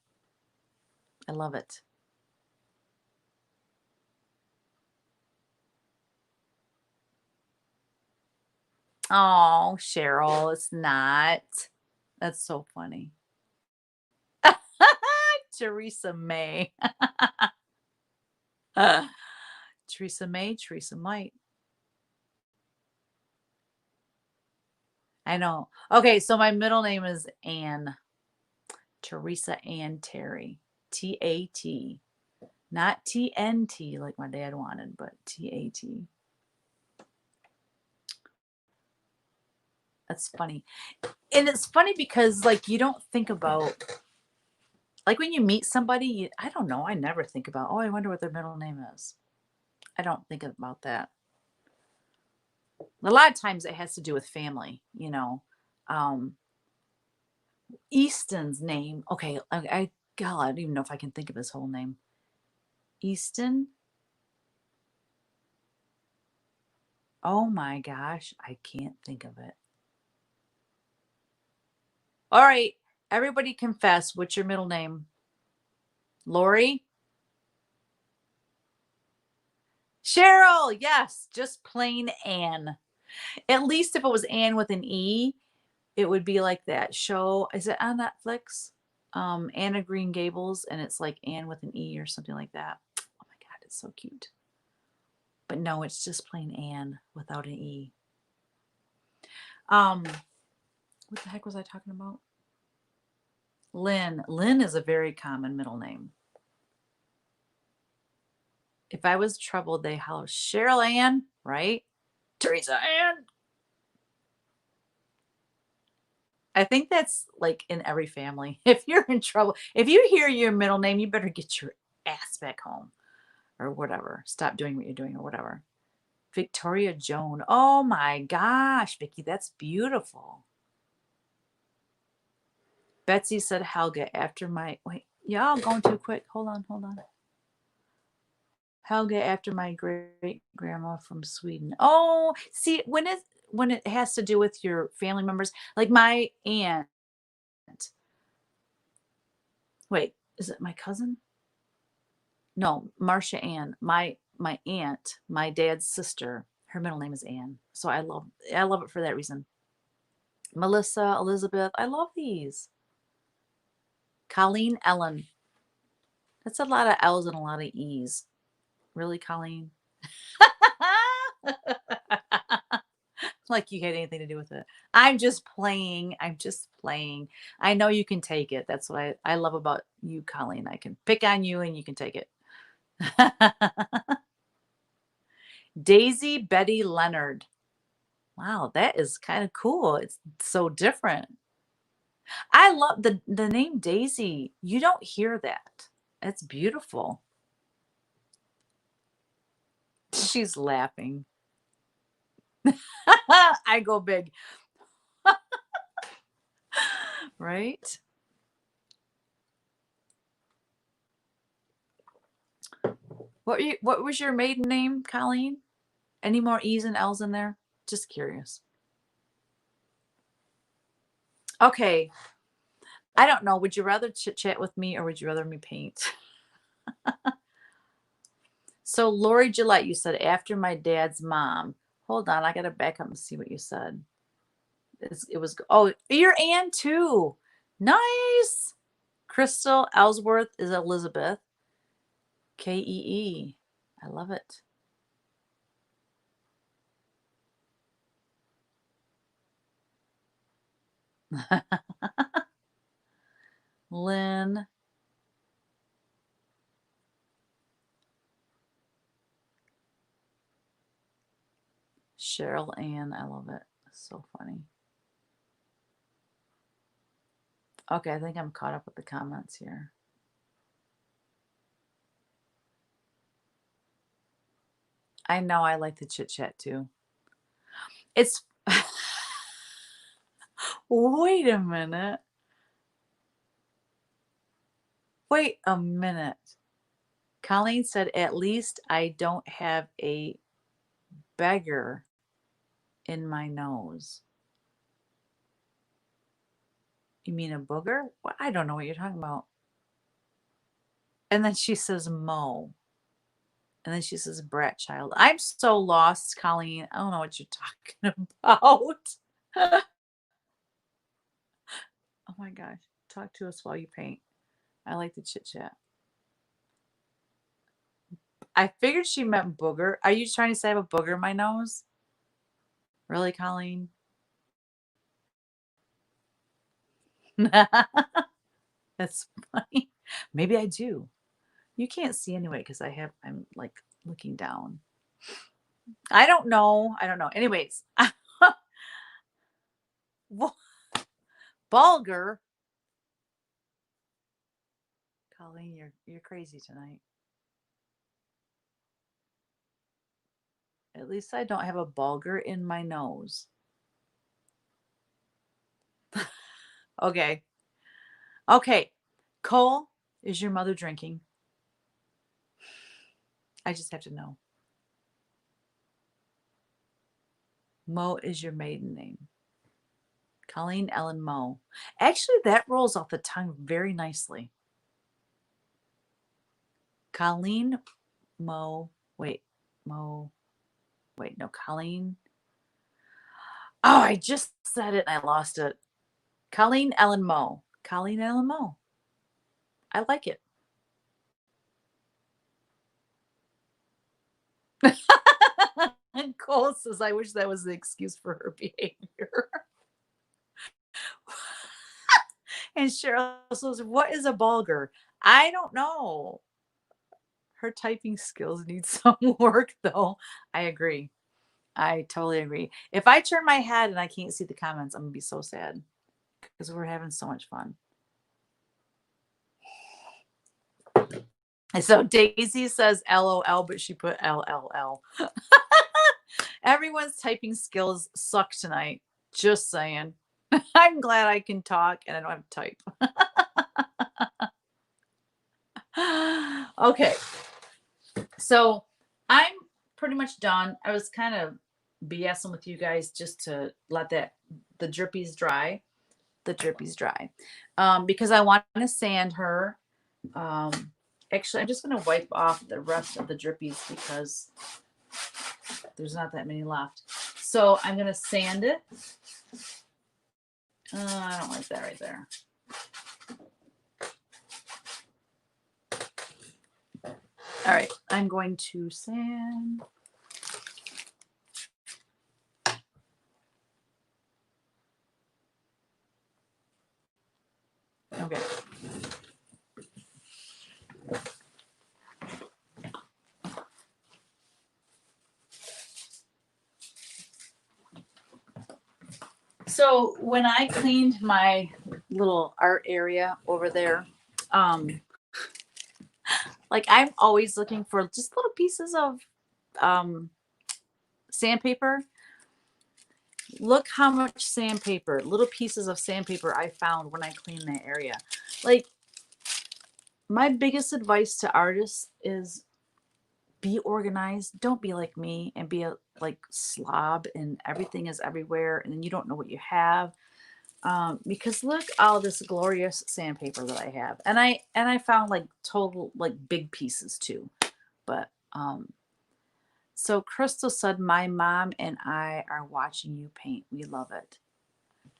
I love it. Oh, Cheryl, it's not. That's so funny. Teresa May. Teresa May, Teresa Might. I know. Okay, so my middle name is Ann. Teresa Ann Terry. TAT. Not TNT like my dad wanted, but TAT. That's funny. And it's funny because like you don't think about like when you meet somebody, I don't know, I never think about, oh, I wonder what their middle name is. I don't think about that. A lot of times it has to do with family. Um, Easton's name. Okay, God, I don't even know if I can think of his whole name. Easton. Oh my gosh, I can't think of it. All right, everybody confess. What's your middle name? Lori? Cheryl, yes, just plain Ann. At least if it was Ann with an E, it would be like that show. Is it on Netflix? Anna Green Gables, and it's like Ann with an E or something like that. Oh my God, it's so cute. But no, it's just plain Ann without an E. Um, What the heck was I talking about? Lynn. Lynn is a very common middle name. If I was troubled, they holler, Cheryl Ann, right? Teresa Ann. I think that's like in every family. If you're in trouble, if you hear your middle name, you better get your ass back home or whatever. Stop doing what you're doing or whatever. Victoria Joan. Oh my gosh, Vicky, that's beautiful. Betsy said Helga after my, wait, y'all going too quick. Hold on. Helga after my great grandma from Sweden. Oh, see, when it has to do with your family members, like my aunt. Wait, is it my cousin? No, Marcia Ann. My aunt, my dad's sister. Her middle name is Ann. So I love it for that reason. Melissa, Elizabeth, I love these. Colleen Ellen. That's a lot of L's and a lot of E's. Really, Colleen? Like you had anything to do with it. I'm just playing. I know you can take it. That's what I love about you, Colleen. I can pick on you and you can take it. Daisy Betty Leonard. Wow, that is kind of cool. It's so different. I love the name Daisy. You don't hear that. It's beautiful. She's laughing. I go big. Right? What was your maiden name, Colleen? Any more E's and L's in there? Just curious. Okay. I don't know. Would you rather chit chat with me or would you rather me paint? So Lori Gillette, you said after my dad's mom. Hold on, I gotta back up and see what you said. It was oh, you're Ann too. Nice. Crystal Ellsworth is Elizabeth. Kee. I love it. Lynn. Cheryl Ann. I love it. So funny. Okay, I think I'm caught up with the comments here. I know I like the chit chat too. It's wait a minute. Wait a minute. Colleen said, at least I don't have a beggar in my nose. You mean a booger? What? I don't know what you're talking about. And then she says Mo. And then she says brat child. I'm so lost, Colleen. I don't know what you're talking about. Oh my gosh. Talk to us while you paint. I like the chit chat. I figured she meant booger. Are you trying to say I have a booger in my nose? Really, Colleen? That's funny. Maybe I do. You can't see anyway because I'm like looking down. I don't know. Anyways, Bulgur. Colleen, you're crazy tonight. At least I don't have a bulgur in my nose. Okay. Okay. Cole, is your mother drinking? I just have to know. Mo is your maiden name. Colleen Ellen Mo. Actually, that rolls off the tongue very nicely. Colleen Mo. Wait, Mo. Wait, no, Colleen. Oh, I just said it and I lost it. Colleen Ellen Mo. Colleen Ellen Mo. I like it. And Cole says, I wish that was the excuse for her behavior. And Cheryl says, what is a bulgur? I don't know. Her typing skills need some work, though. I agree. I totally agree. If I turn my head and I can't see the comments, I'm going to be so sad because we're having so much fun. And so Daisy says LOL, but she put LLL. Everyone's typing skills suck tonight. Just saying. I'm glad I can talk and I don't have to type. Okay. So I'm pretty much done. I was kind of BSing with you guys just to let the drippies dry. Because I want to sand her. Actually, I'm just going to wipe off the rest of the drippies because there's not that many left. So I'm going to sand it. I don't like that right there. All right, I'm going to sand. Okay. So when I cleaned my little art area over there, like I'm always looking for just little pieces of sandpaper. Look how much sandpaper, little pieces of sandpaper I found when I cleaned that area. Like, my biggest advice to artists is be organized. Don't be like me and be a like slob and everything is everywhere and then you don't know what you have. Because look all this glorious sandpaper that I have. And I found like total like big pieces too. But so Crystal said, my mom and I are watching you paint. We love it.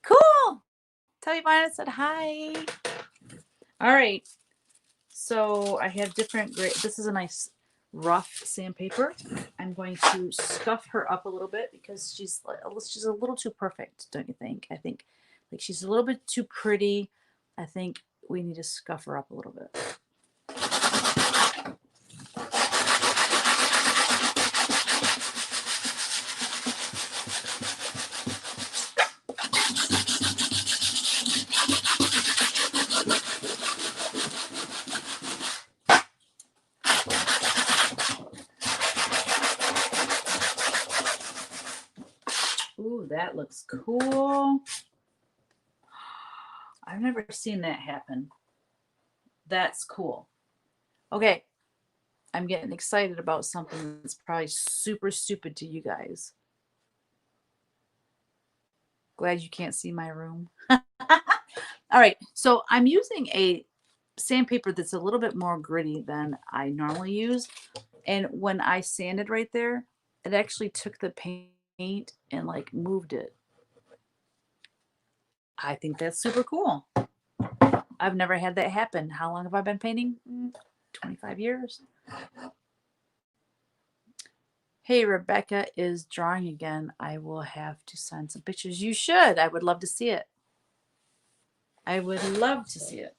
Cool. Tell your mom I said hi. All right. So I have different grade. This is a nice rough sandpaper. I'm going to scuff her up a little bit because she's a little too perfect, don't you think? I think like she's a little bit too pretty. I think we need to scuff her up a little bit. Ooh, that looks cool. I've never seen that happen. That's cool. Okay. I'm getting excited about something that's probably super stupid to you guys. Glad you can't see my room. All right. So I'm using a sandpaper that's a little bit more gritty than I normally use. And when I sanded right there, it actually took the paint and like moved it. I think that's super cool. I've never had that happen. How long have I been painting? 25 years. Hey, Rebecca is drawing again. I will have to send some pictures. You should. I would love to see it. I would love to see it.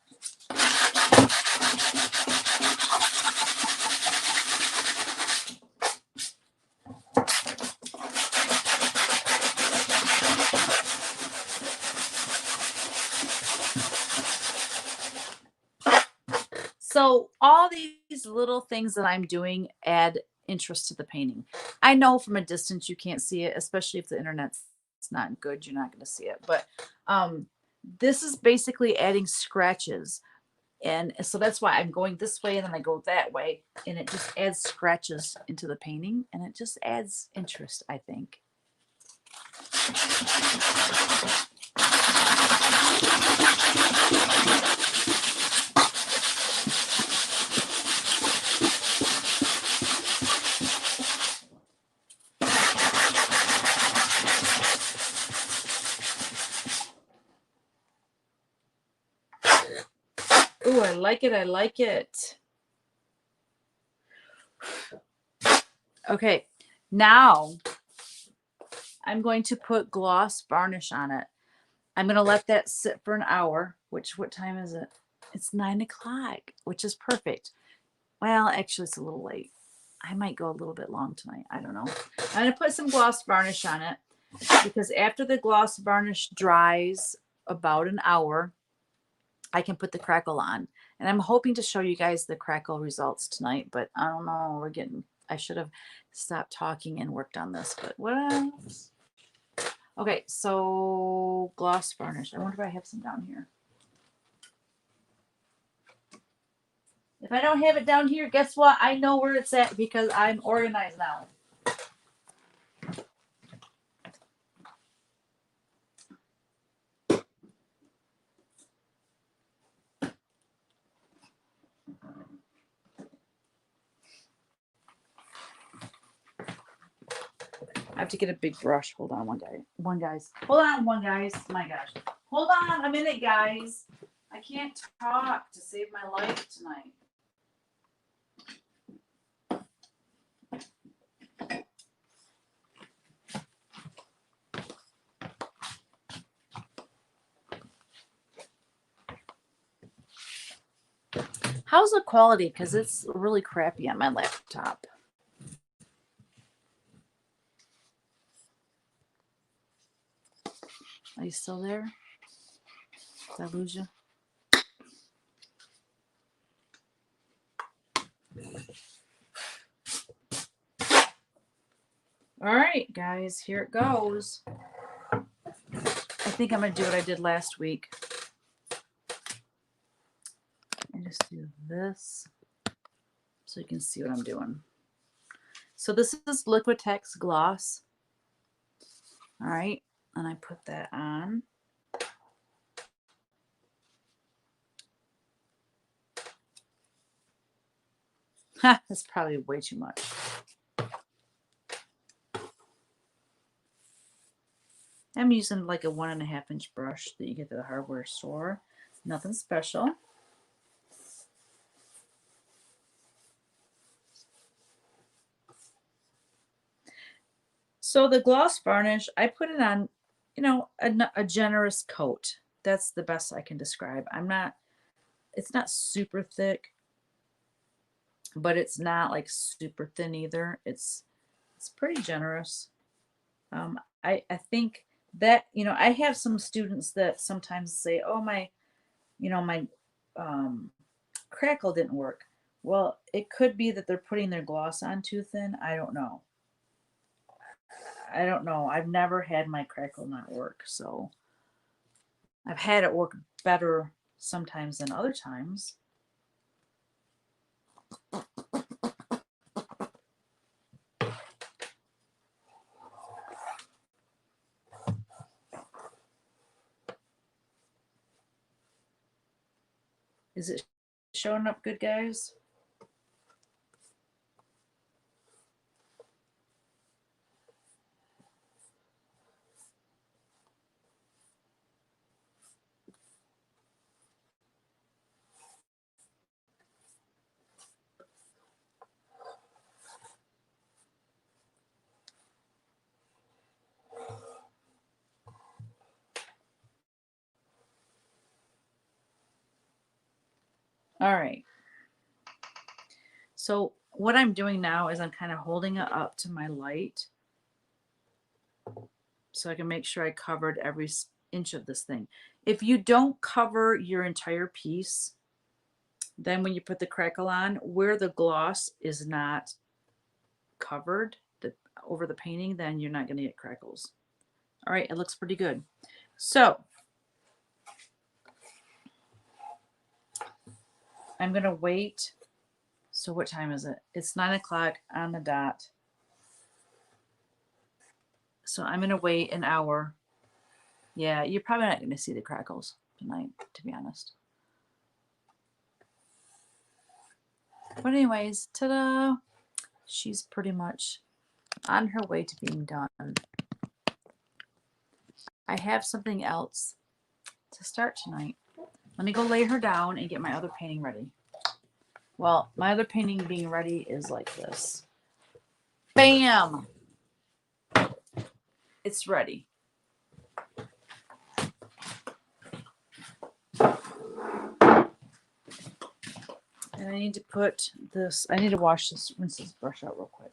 So all these little things that I'm doing add interest to the painting. I know from a distance you can't see it, especially if the internet's not good, you're not going to see it. But this is basically adding scratches. And so that's why I'm going this way and then I go that way. And it just adds scratches into the painting and it just adds interest, I think. Ooh, I like it. I like it. Okay, now I'm going to put gloss varnish on it. I'm going to let that sit for an hour, which, what time is it? It's 9 o'clock, which is perfect. Well, actually, it's a little late. I might go a little bit long tonight. I don't know. I'm going to put some gloss varnish on it because after the gloss varnish dries about an hour, I can put the crackle on. And I'm hoping to show you guys the crackle results tonight, but I don't know. I should have stopped talking and worked on this, but what else? Okay, so gloss varnish. I wonder if I have some down here. If I don't have it down here, guess what? I know where it's at because I'm organized now. I have to get a big brush. Hold on one guys. Hold on one guys. My gosh. Hold on a minute, guys. I can't talk to save my life tonight. How's the quality? Because it's really crappy on my laptop. Are you still there? Did I lose you? All right, guys, here it goes. I think I'm going to do what I did last week. And just do this so you can see what I'm doing. So this is Liquitex Gloss. All right, and I put that on. Ha, that's probably way too much. I'm using like a 1.5 inch brush that you get at the hardware store. Nothing special. So the gloss varnish, I put it on, you know, a generous coat. That's the best I can describe. It's not super thick, but it's not like super thin either. It's pretty generous. I think that, you know, I have some students that sometimes say, oh, my crackle didn't work. Well, it could be that they're putting their gloss on too thin. I don't know. I've never had my crackle not work. So I've had it work better sometimes than other times. Is it showing up good, guys? All right. So what I'm doing now is I'm kind of holding it up to my light so I can make sure I covered every inch of this thing. If you don't cover your entire piece, then when you put the crackle on, where the gloss is not covered over the painting, then you're not going to get crackles. All right, it looks pretty good. So I'm going to wait. So what time is it? It's 9 o'clock on the dot. So I'm going to wait an hour. Yeah, you're probably not going to see the crackles tonight, to be honest. But anyways, ta-da! She's pretty much on her way to being done. I have something else to start tonight. Let me go lay her down and get my other painting ready. Well, my other painting being ready is like this. Bam! It's ready. And I need to put this, I need to wash this, rinse this brush out real quick.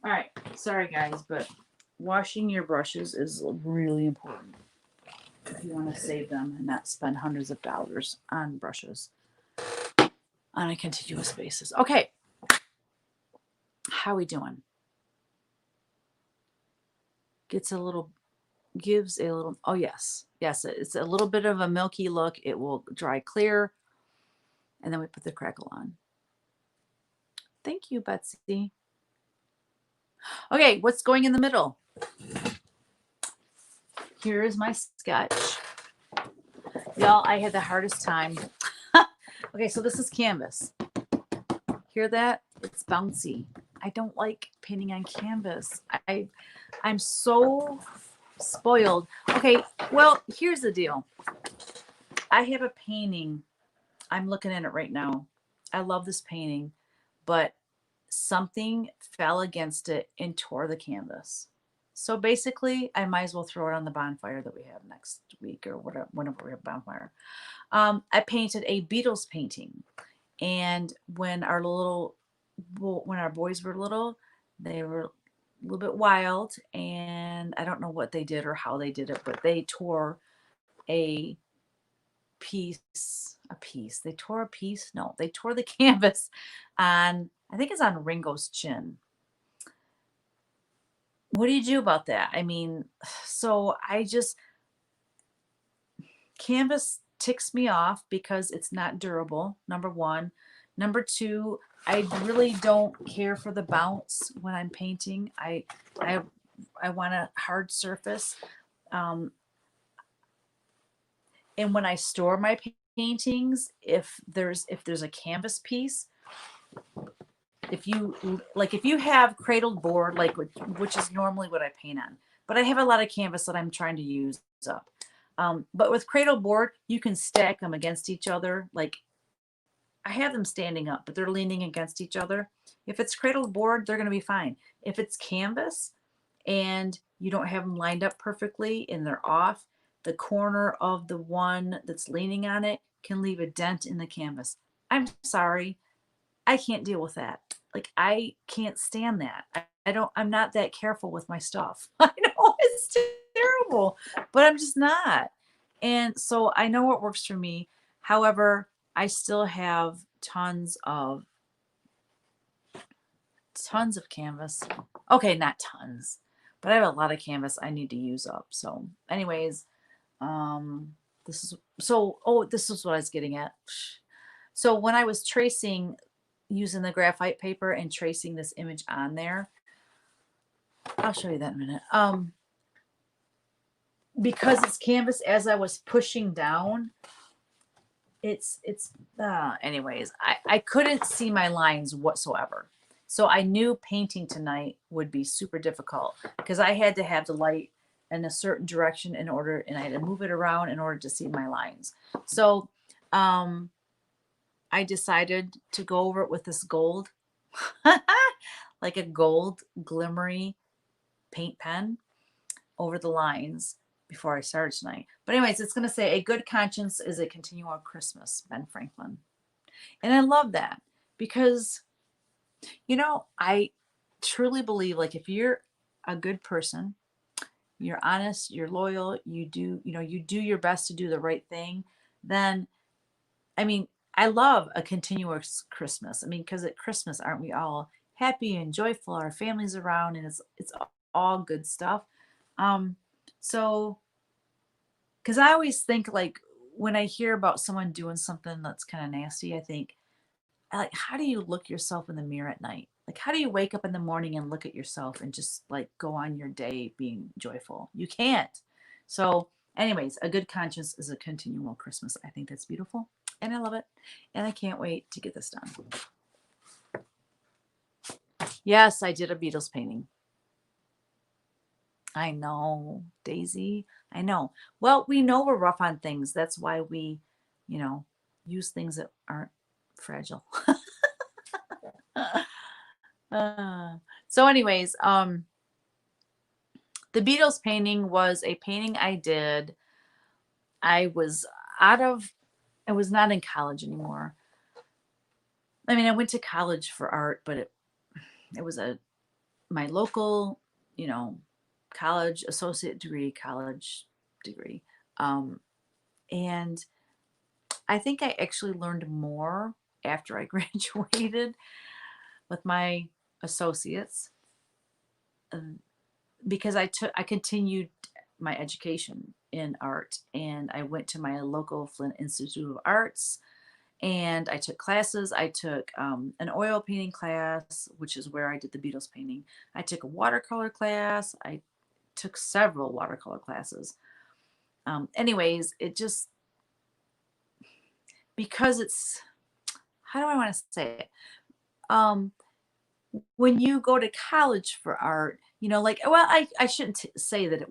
All right, sorry guys, but washing your brushes is really important if you want to save them and not spend hundreds of dollars on brushes on a continuous basis. Okay, how we doing? Gives a little, oh yes, it's a little bit of a milky look. It will dry clear, and then we put the crackle on. Thank you, Betsy. Okay, what's going in the middle? Here is my sketch. Y'all, I had the hardest time. Okay, so this is canvas. Hear that? It's bouncy. I don't like painting on canvas. I'm so spoiled. Okay, well, here's the deal. I have a painting. I'm looking at it right now. I love this painting, but something fell against it and tore the canvas. So basically, I might as well throw it on the bonfire that we have next week or whatever, whenever we have bonfire. I painted a Beatles painting, and when our boys were little, they were a little bit wild, and I don't know what they did or how they did it, but they tore a piece. They tore a piece. No, they tore the canvas on, I think it's on Ringo's chin. What do you do about that? I mean, so canvas ticks me off because it's not durable, number one. Number two, I really don't care for the bounce when I'm painting. I want a hard surface. And when I store my paintings, if there's a canvas piece, if you have cradled board, which is normally what I paint on, but I have a lot of canvas that I'm trying to use up. But with cradle board, you can stack them against each other. Like I have them standing up, but they're leaning against each other. If it's cradle board, they're going to be fine. If it's canvas and you don't have them lined up perfectly and they're off, the corner of the one that's leaning on it can leave a dent in the canvas. I'm sorry. I can't deal with that. Like I can't stand that. I'm not that careful with my stuff. I know it's terrible, but I'm just not. And so I know what works for me. However, I still have tons of canvas. Okay, not tons, but I have a lot of canvas I need to use up. So anyways, this is what I was getting at. So when I was tracing using the graphite paper and tracing this image on there, I'll show you that in a minute. Because it's canvas, as I was pushing down, anyways, I couldn't see my lines whatsoever. So I knew painting tonight would be super difficult because I had to have the light in a certain direction and I had to move it around in order to see my lines. So I decided to go over it with this gold, like a gold glimmery paint pen over the lines before I started tonight. But anyways, it's going to say a good conscience is a continual Christmas, Ben Franklin. And I love that because, I truly believe like if you're a good person, you're honest, you're loyal, you do your best to do the right thing, then, I mean, I love a continuous Christmas. I mean, because at Christmas, aren't we all happy and joyful? Our family's around and it's all good stuff. So, because I always think like when I hear about someone doing something that's kind of nasty, I think, like, how do you look yourself in the mirror at night? Like, how do you wake up in the morning and look at yourself and just like go on your day being joyful? You can't. So, anyways, a good conscience is a continual Christmas. I think that's beautiful and I love it. And I can't wait to get this done. Yes, I did a Beatles painting. I know, Daisy. I know. Well, we know we're rough on things. That's why we, use things that aren't fragile. So anyways, the Beatles painting was a painting I did. I was I was not in college anymore. I mean, I went to college for art, but it was my local, college associate degree, college degree. And I think I actually learned more after I graduated with my associates, because I continued my education in art, and I went to my local Flint Institute of Arts and I took classes. I took an oil painting class, which is where I did the Beatles painting. I took a watercolor class. I took several watercolor classes. Anyways, it just, because it's, how do I want to say it? When you go to college for art, like, well, I shouldn't say that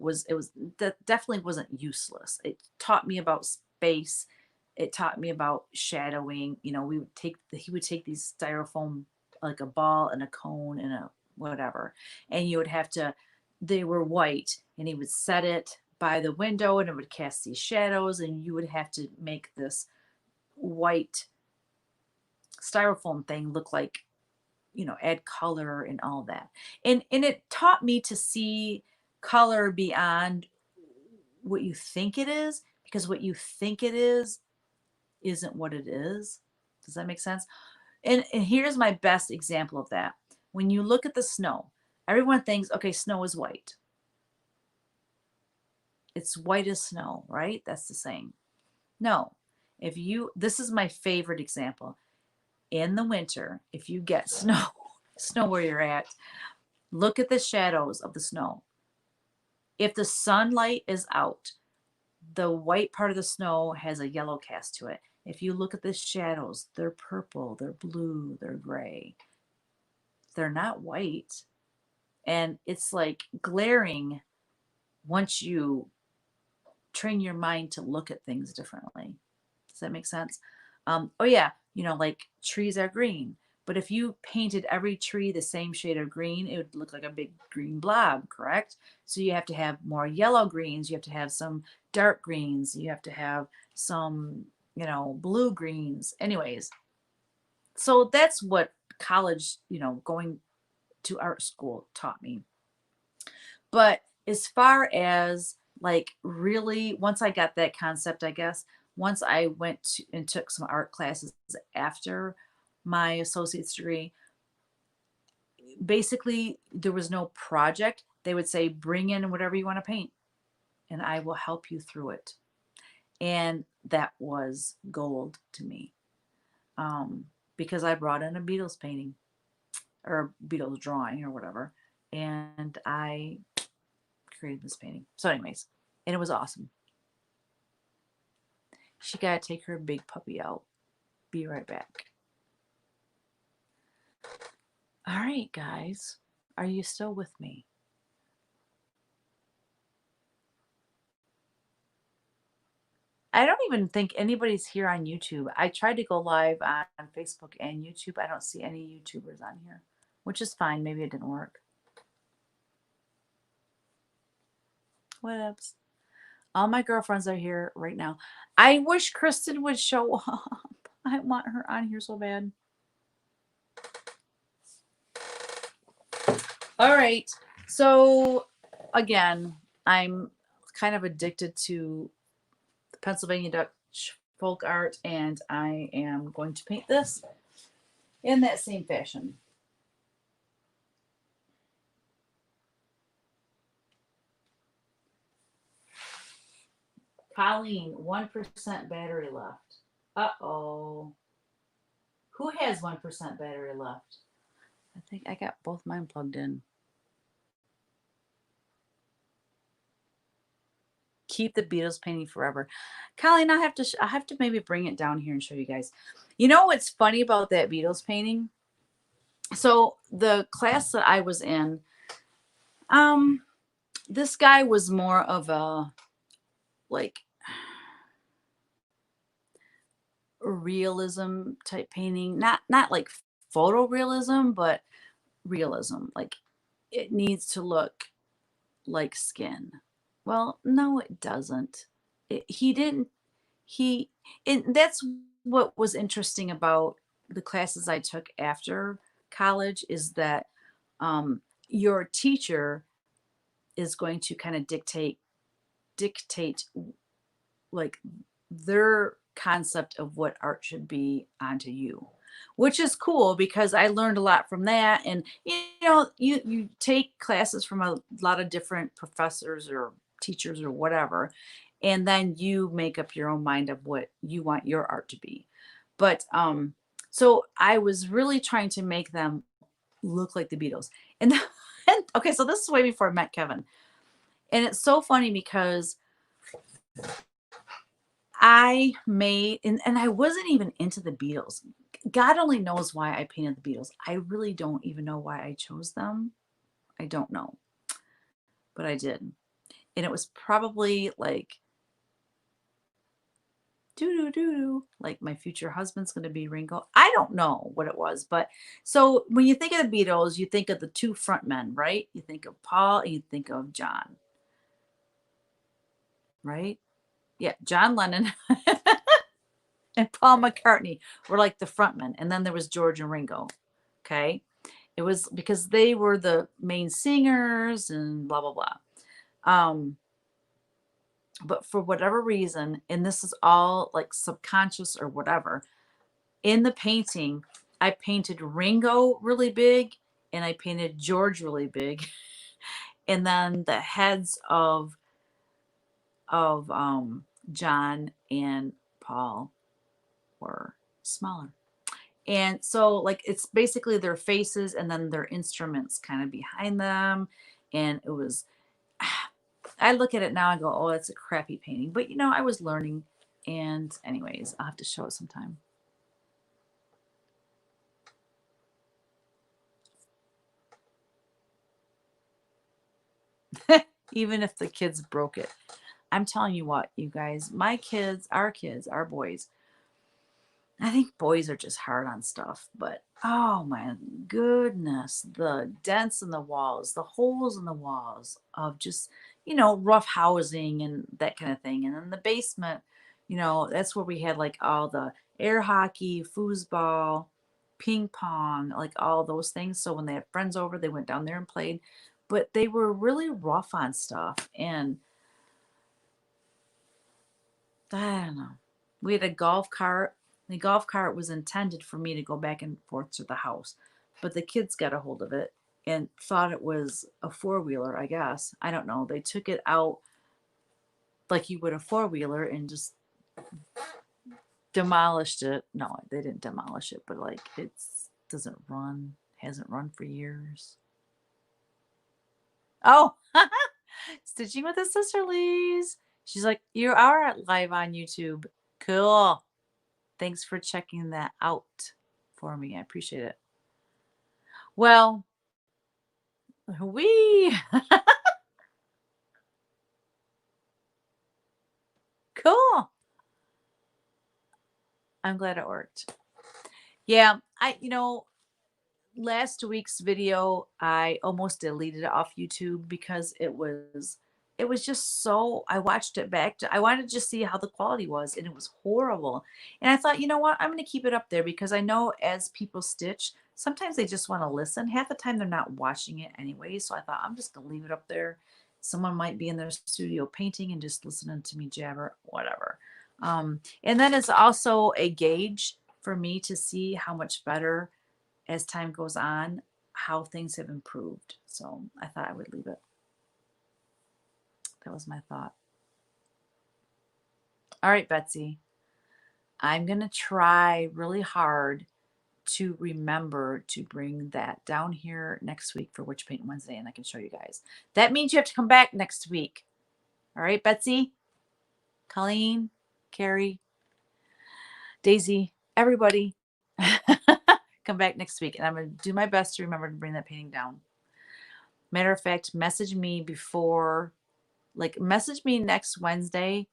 that definitely wasn't useless. It taught me about space. It taught me about shadowing. He would take these styrofoam, like a ball and a cone and a whatever, and you would have to, they were white, and he would set it by the window and it would cast these shadows, and you would have to make this white styrofoam thing look like, add color and all that. And it taught me to see color beyond what you think it is, because what you think it is isn't what it is. Does that make sense? And here's my best example of that. When you look at the snow, everyone thinks, okay, snow is white. It's white as snow, right? That's the saying. No. This is my favorite example. In the winter, if you get snow, snow where you're at, look at the shadows of the snow. If the sunlight is out, the white part of the snow has a yellow cast to it. If you look at the shadows, they're purple, they're blue, they're gray. They're not white. And it's like glaring once you train your mind to look at things differently. Does that make sense? Oh yeah, like trees are green. But if you painted every tree the same shade of green, it would look like a big green blob, correct? So you have to have more yellow greens. You have to have some dark greens. You have to have some, blue greens. Anyways, so that's what college, going to art school taught me. But as far as like really, once I got that concept, I guess, once I went and took some art classes after my associate's degree, basically there was no project. They would say, bring in whatever you want to paint and I will help you through it. And that was gold to me, because I brought in a Beatles painting or Beatles drawing or whatever, and I created this painting. So anyways, and it was awesome. She got to take her big puppy out. Be right back. All right, guys. Are you still with me? I don't even think anybody's here on YouTube. I tried to go live on Facebook and YouTube. I don't see any YouTubers on here, which is fine. Maybe it didn't work. What else? All my girlfriends are here right now. I wish Kristin would show up. I want her on here so bad. All right. So again, I'm kind of addicted to Pennsylvania Dutch folk art, and I am going to paint this in that same fashion. Colleen, 1% battery left. Uh-oh. Who has 1% battery left? I think I got both mine plugged in. Keep the Beatles painting forever. Colleen, I have to maybe bring it down here and show you guys. You know what's funny about that Beatles painting? So the class that I was in, this guy was more of a like realism type painting, not like photorealism, but realism. Like it needs to look like skin. Well, no, it doesn't. He didn't. He and that's what was interesting about the classes I took after college is that your teacher is going to kind of dictate like their concept of what art should be onto you, which is cool because I learned a lot from that. And you know, you take classes from a lot of different professors or teachers or whatever, and then you make up your own mind of what you want your art to be. But so I was really trying to make them look like the Beatles. And, and okay, so this is way before I met Kevin. And it's so funny because I made, and I wasn't even into the Beatles. God only knows why I painted the Beatles. I really don't even know why I chose them. I don't know, but I did. And it was probably like, like my future husband's going to be Ringo. I don't know what it was, but so when you think of the Beatles, you think of the two front men, right? You think of Paul and you think of John, right? Yeah, John Lennon and Paul McCartney were like the frontmen, and then there was George and Ringo. Okay, it was because they were the main singers and blah blah blah. But for whatever reason, and this is all like subconscious or whatever, in the painting, I painted Ringo really big, and I painted George really big, and then the heads of John and Paul were smaller. And so like it's basically their faces and then their instruments kind of behind them. And it was I look at it now and go, oh, that's a crappy painting. But you know, I was learning. And anyways, I'll have to show it sometime. Even if the kids broke it. I'm telling you what, you guys, my kids, our boys, I think boys are just hard on stuff, but oh my goodness, the dents in the walls, the holes in the walls of just, you know, rough housing and that kind of thing. And in the basement, you know, that's where we had like all the air hockey, foosball, ping pong, like all those things. So when they had friends over, they went down there and played, but they were really rough on stuff. And I don't know. We had a golf cart. The golf cart was intended for me to go back and forth to the house, but the kids got a hold of it and thought it was a four-wheeler, I guess. I don't know. They took it out like you would a four-wheeler and just demolished it. No, they didn't demolish it, but like it doesn't run, hasn't run for years. Oh, Stitching with the Sisterlies. She's like, you are live on YouTube. Cool. Thanks for checking that out for me. I appreciate it. Well, we cool. I'm glad it worked. Yeah, last week's video I almost deleted it off YouTube because it was just so I watched it back. I wanted to just see how the quality was and it was horrible. And I thought, you know what? I'm going to keep it up there because I know as people stitch, sometimes they just want to listen. Half the time they're not watching it anyway. So I thought I'm just going to leave it up there. Someone might be in their studio painting and just listening to me jabber, whatever. And then it's also a gauge for me to see how much better as time goes on, how things have improved. So I thought I would leave it. That was my thought. All right, Betsy. I'm going to try really hard to remember to bring that down here next week for Witch Paint Wednesday, and I can show you guys. That means you have to come back next week. All right, Betsy, Colleen, Carrie, Daisy, everybody. Come back next week, and I'm going to do my best to remember to bring that painting down. Matter of fact, message me before, like, message me next Wednesday.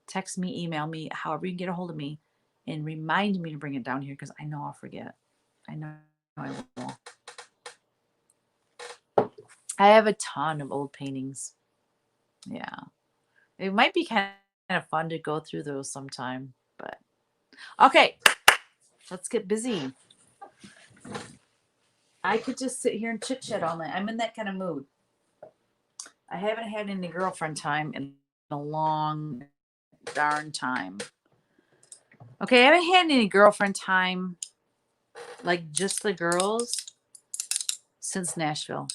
Text me, email me, however you can get a hold of me, and remind me to bring it down here because I know I'll forget. I know I will. I have a ton of old paintings. Yeah. It might be kind of fun to go through those sometime, but okay, let's get busy. I could just sit here and chit chat all night. I'm in that kind of mood. I haven't had any girlfriend time in a long darn time. Okay, I haven't had any girlfriend time, like just the girls, since Nashville.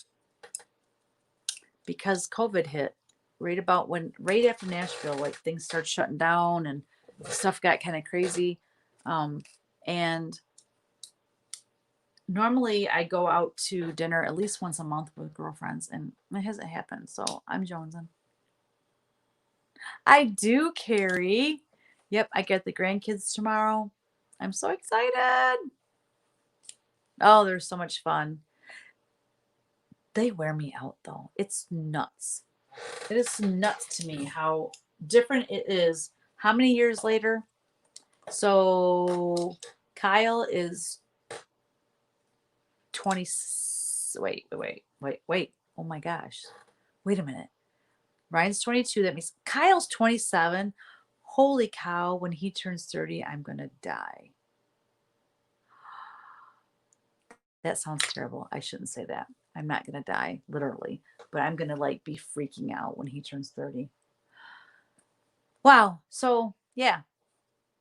Because COVID hit right after Nashville, like things started shutting down and stuff got kind of crazy. And normally I go out to dinner at least once a month with girlfriends, and it hasn't happened. So I'm jonesing. I do, Carrie. Yep, I get the grandkids tomorrow. I'm so excited. Oh, they're so much fun. They wear me out though. It's nuts. It is nuts to me how different it is. How many years later? So Kyle is 20. Wait. Oh my gosh. Wait a minute. Ryan's 22. That means Kyle's 27. Holy cow. When he turns 30, I'm going to die. That sounds terrible. I shouldn't say that. I'm not going to die, literally. But I'm going to like be freaking out when he turns 30. Wow. So, yeah.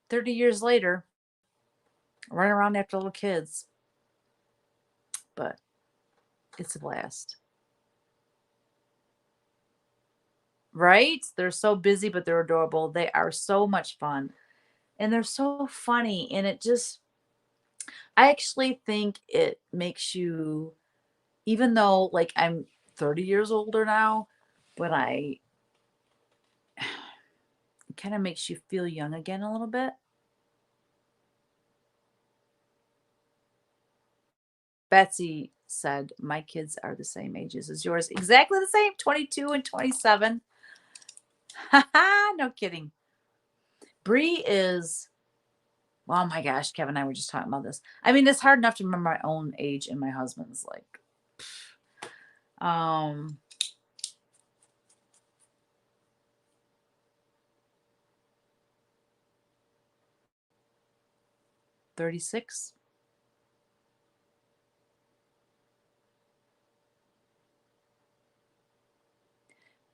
30 years later, running around after little kids. But it's a blast. Right? They're so busy, but they're adorable. They are so much fun. And they're so funny. And I actually think it makes you, even though like I'm 30 years older now, but it kind of makes you feel young again a little bit. Betsy said, my kids are the same ages as yours. Exactly the same, 22 and 27. Haha, no kidding. Bree is, oh my gosh, Kevin and I were just talking about this. I mean, it's hard enough to remember my own age and my husband's like, 36.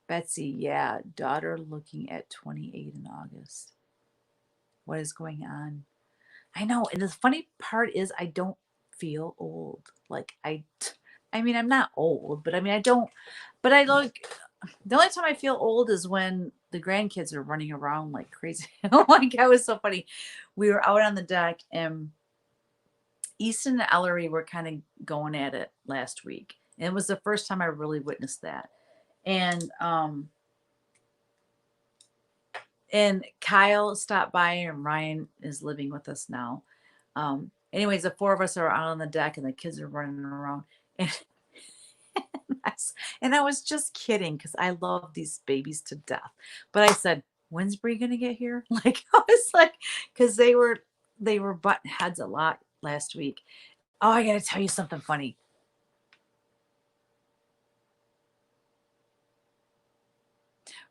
Betsy, yeah, daughter looking at 28 in August. What is going on? I know. And the funny part is I don't feel old. Like I mean, I'm not old, but I mean, I don't, but I look, the only time I feel old is when the grandkids are running around like crazy. Oh my God, it was so funny. We were out on the deck and Easton and Ellery were kind of going at it last week. And it was the first time I really witnessed that. And Kyle stopped by, and Ryan is living with us now. Anyways, the four of us are out on the deck and the kids are running around. And, and I was just kidding because I love these babies to death. But I said, when's Bree gonna get here? Like I was like, because they were butting heads a lot last week. Oh, I gotta tell you something funny.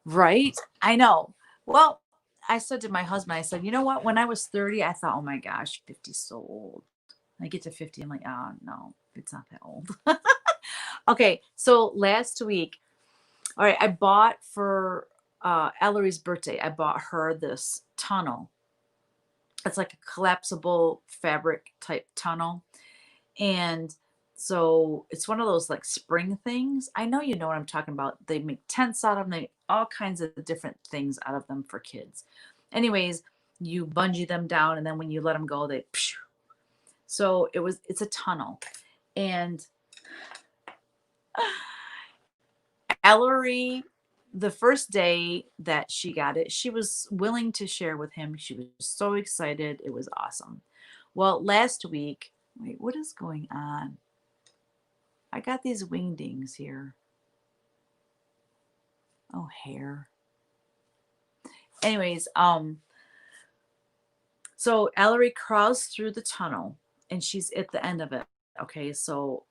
Right? I know. Well, I said to my husband, I said, you know what? When I was 30, I thought, oh my gosh, 50's so old. I get to 50, I'm like, oh no, it's not that old. Okay, so last week, all right, I bought for Ellery's birthday, I bought her this tunnel. It's like a collapsible fabric type tunnel. And So it's one of those like spring things. I know you know what I'm talking about. They make tents out of them, they all kinds of different things out of them for kids. Anyways, you bungee them down, and then when you let them go, they pshh. So it's a tunnel. And Ellery, the first day that she got it, she was willing to share with him. She was so excited. It was awesome. Well, last week, wait, what is going on? I got these wingdings here. Oh, hair. Anyways, so Ellery crawls through the tunnel and she's at the end of it. Okay, so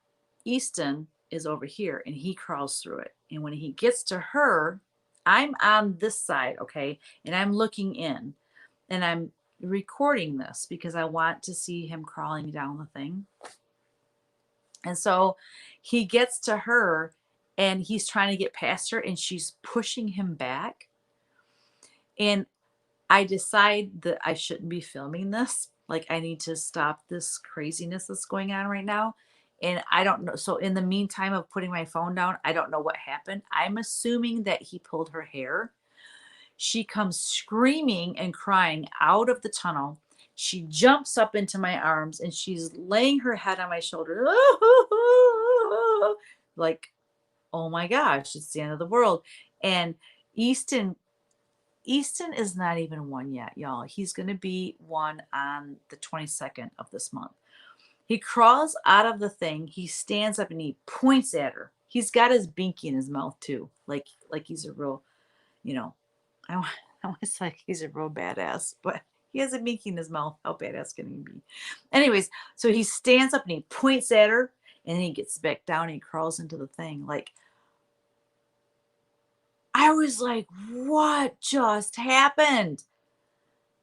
Easton is over here and he crawls through it. And when he gets to her, I'm on this side, okay, and I'm looking in and I'm recording this because I want to see him crawling down the thing. And so he gets to her and he's trying to get past her and she's pushing him back. And I decide that I shouldn't be filming this. Like, I need to stop this craziness that's going on right now. And I don't know. So, in the meantime of putting my phone down, I don't know what happened. I'm assuming that he pulled her hair. She comes screaming and crying out of the tunnel. She jumps up into my arms and she's laying her head on my shoulder. Like, oh my gosh, it's the end of the world. And Easton is not even one yet, y'all. He's going to be one on the 22nd of this month. He crawls out of the thing. He stands up and he points at her. He's got his binky in his mouth too. Like he's a real, you know, I want to say he's a real badass, but he has a binky in his mouth. How badass can he be? Anyways, so he stands up and he points at her and then he gets back down and he crawls into the thing. Like, I was like, what just happened?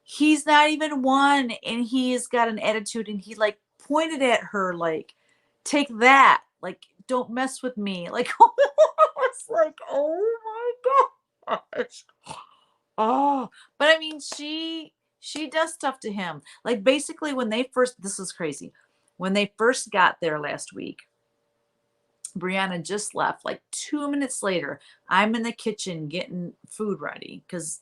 He's not even one and he's got an attitude and he like pointed at her like, take that, like, don't mess with me. Like, it's like, oh my gosh. Oh, but I mean, she does stuff to him. Like, basically when they first, this is crazy. When they first got there last week, Brianna just left. Like 2 minutes later, I'm in the kitchen getting food ready because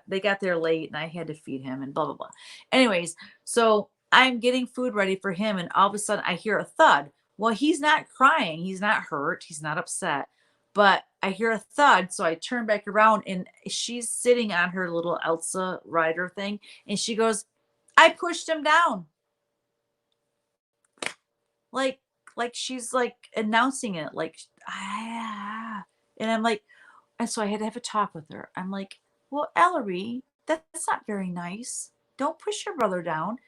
they got there late and I had to feed him and blah blah blah. Anyways, so I'm getting food ready for him, and all of a sudden I hear a thud. Well, he's not crying, he's not hurt, he's not upset, but I hear a thud, so I turn back around and she's sitting on her little Elsa rider thing, and she goes, "I pushed him down." Like she's like announcing it, like, ah. And I'm like, and so I had to have a talk with her. I'm like, well, Ellery, that's not very nice. Don't push your brother down.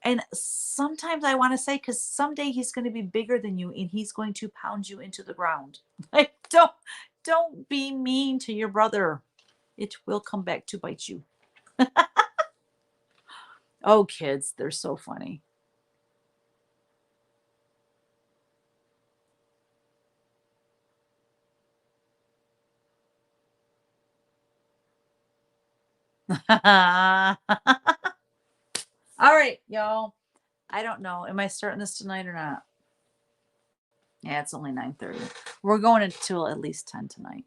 And sometimes I want to say, because someday he's going to be bigger than you and he's going to pound you into the ground. Like, don't be mean to your brother. It will come back to bite you. Oh, kids, they're so funny. All right, y'all. I don't know. Am I starting this tonight or not? Yeah, it's only 9:30. We're going until at least 10 tonight.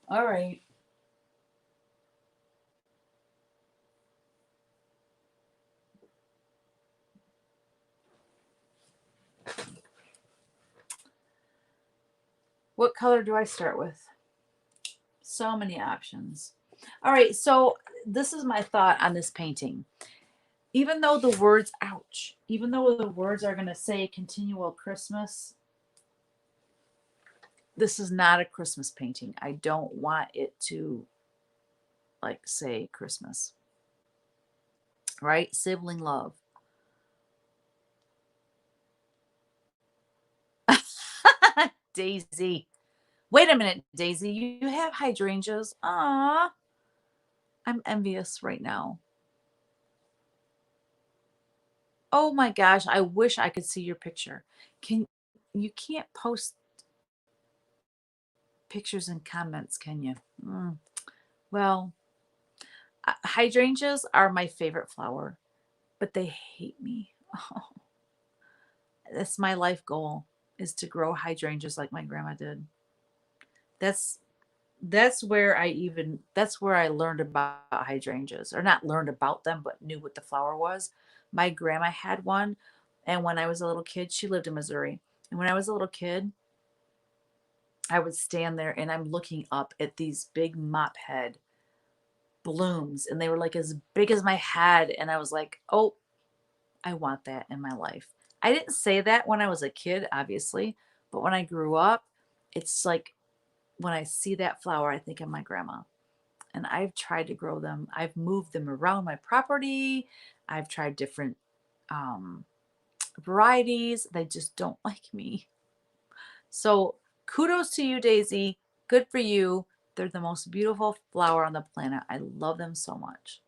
All right. What color do I start with? So many options. All right, so this is my thought on this painting. Even though the words, ouch, even though the words are going to say continual Christmas, this is not a Christmas painting. I don't want it to like say Christmas. Right? Sibling love. Daisy. Wait a minute, Daisy. You have hydrangeas. Ah, I'm envious right now. Oh my gosh, I wish I could see your picture. Can you can't post pictures and comments, can you? Well, hydrangeas are my favorite flower, but they hate me. Oh, that's my life goal, is to grow hydrangeas like my grandma did. That's that's where I learned about hydrangeas, or not learned about them, but knew what the flower was. My grandma had one, and when I was a little kid, she lived in Missouri. And when I was a little kid, I would stand there and I'm looking up at these big mop head blooms, and they were like as big as my head. And I was like, oh, I want that in my life. I didn't say that when I was a kid, obviously, but when I grew up, it's like when I see that flower, I think of my grandma. And I've tried to grow them. I've moved them around my property. I've tried different um, varieties. They just don't like me. So kudos to you, Daisy. Good for you. They're the most beautiful flower on the planet. I love them so much.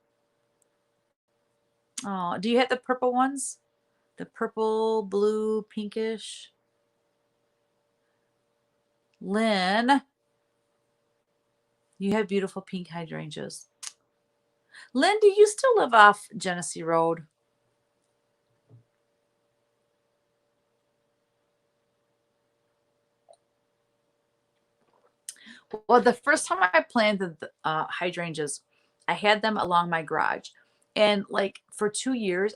Oh, do you have the purple ones? The purple, blue, pinkish? Lynn, you have beautiful pink hydrangeas. Lynn, do you still live off Genesee Road? Well, the first time I planted the hydrangeas, I had them along my garage. And like for 2 years,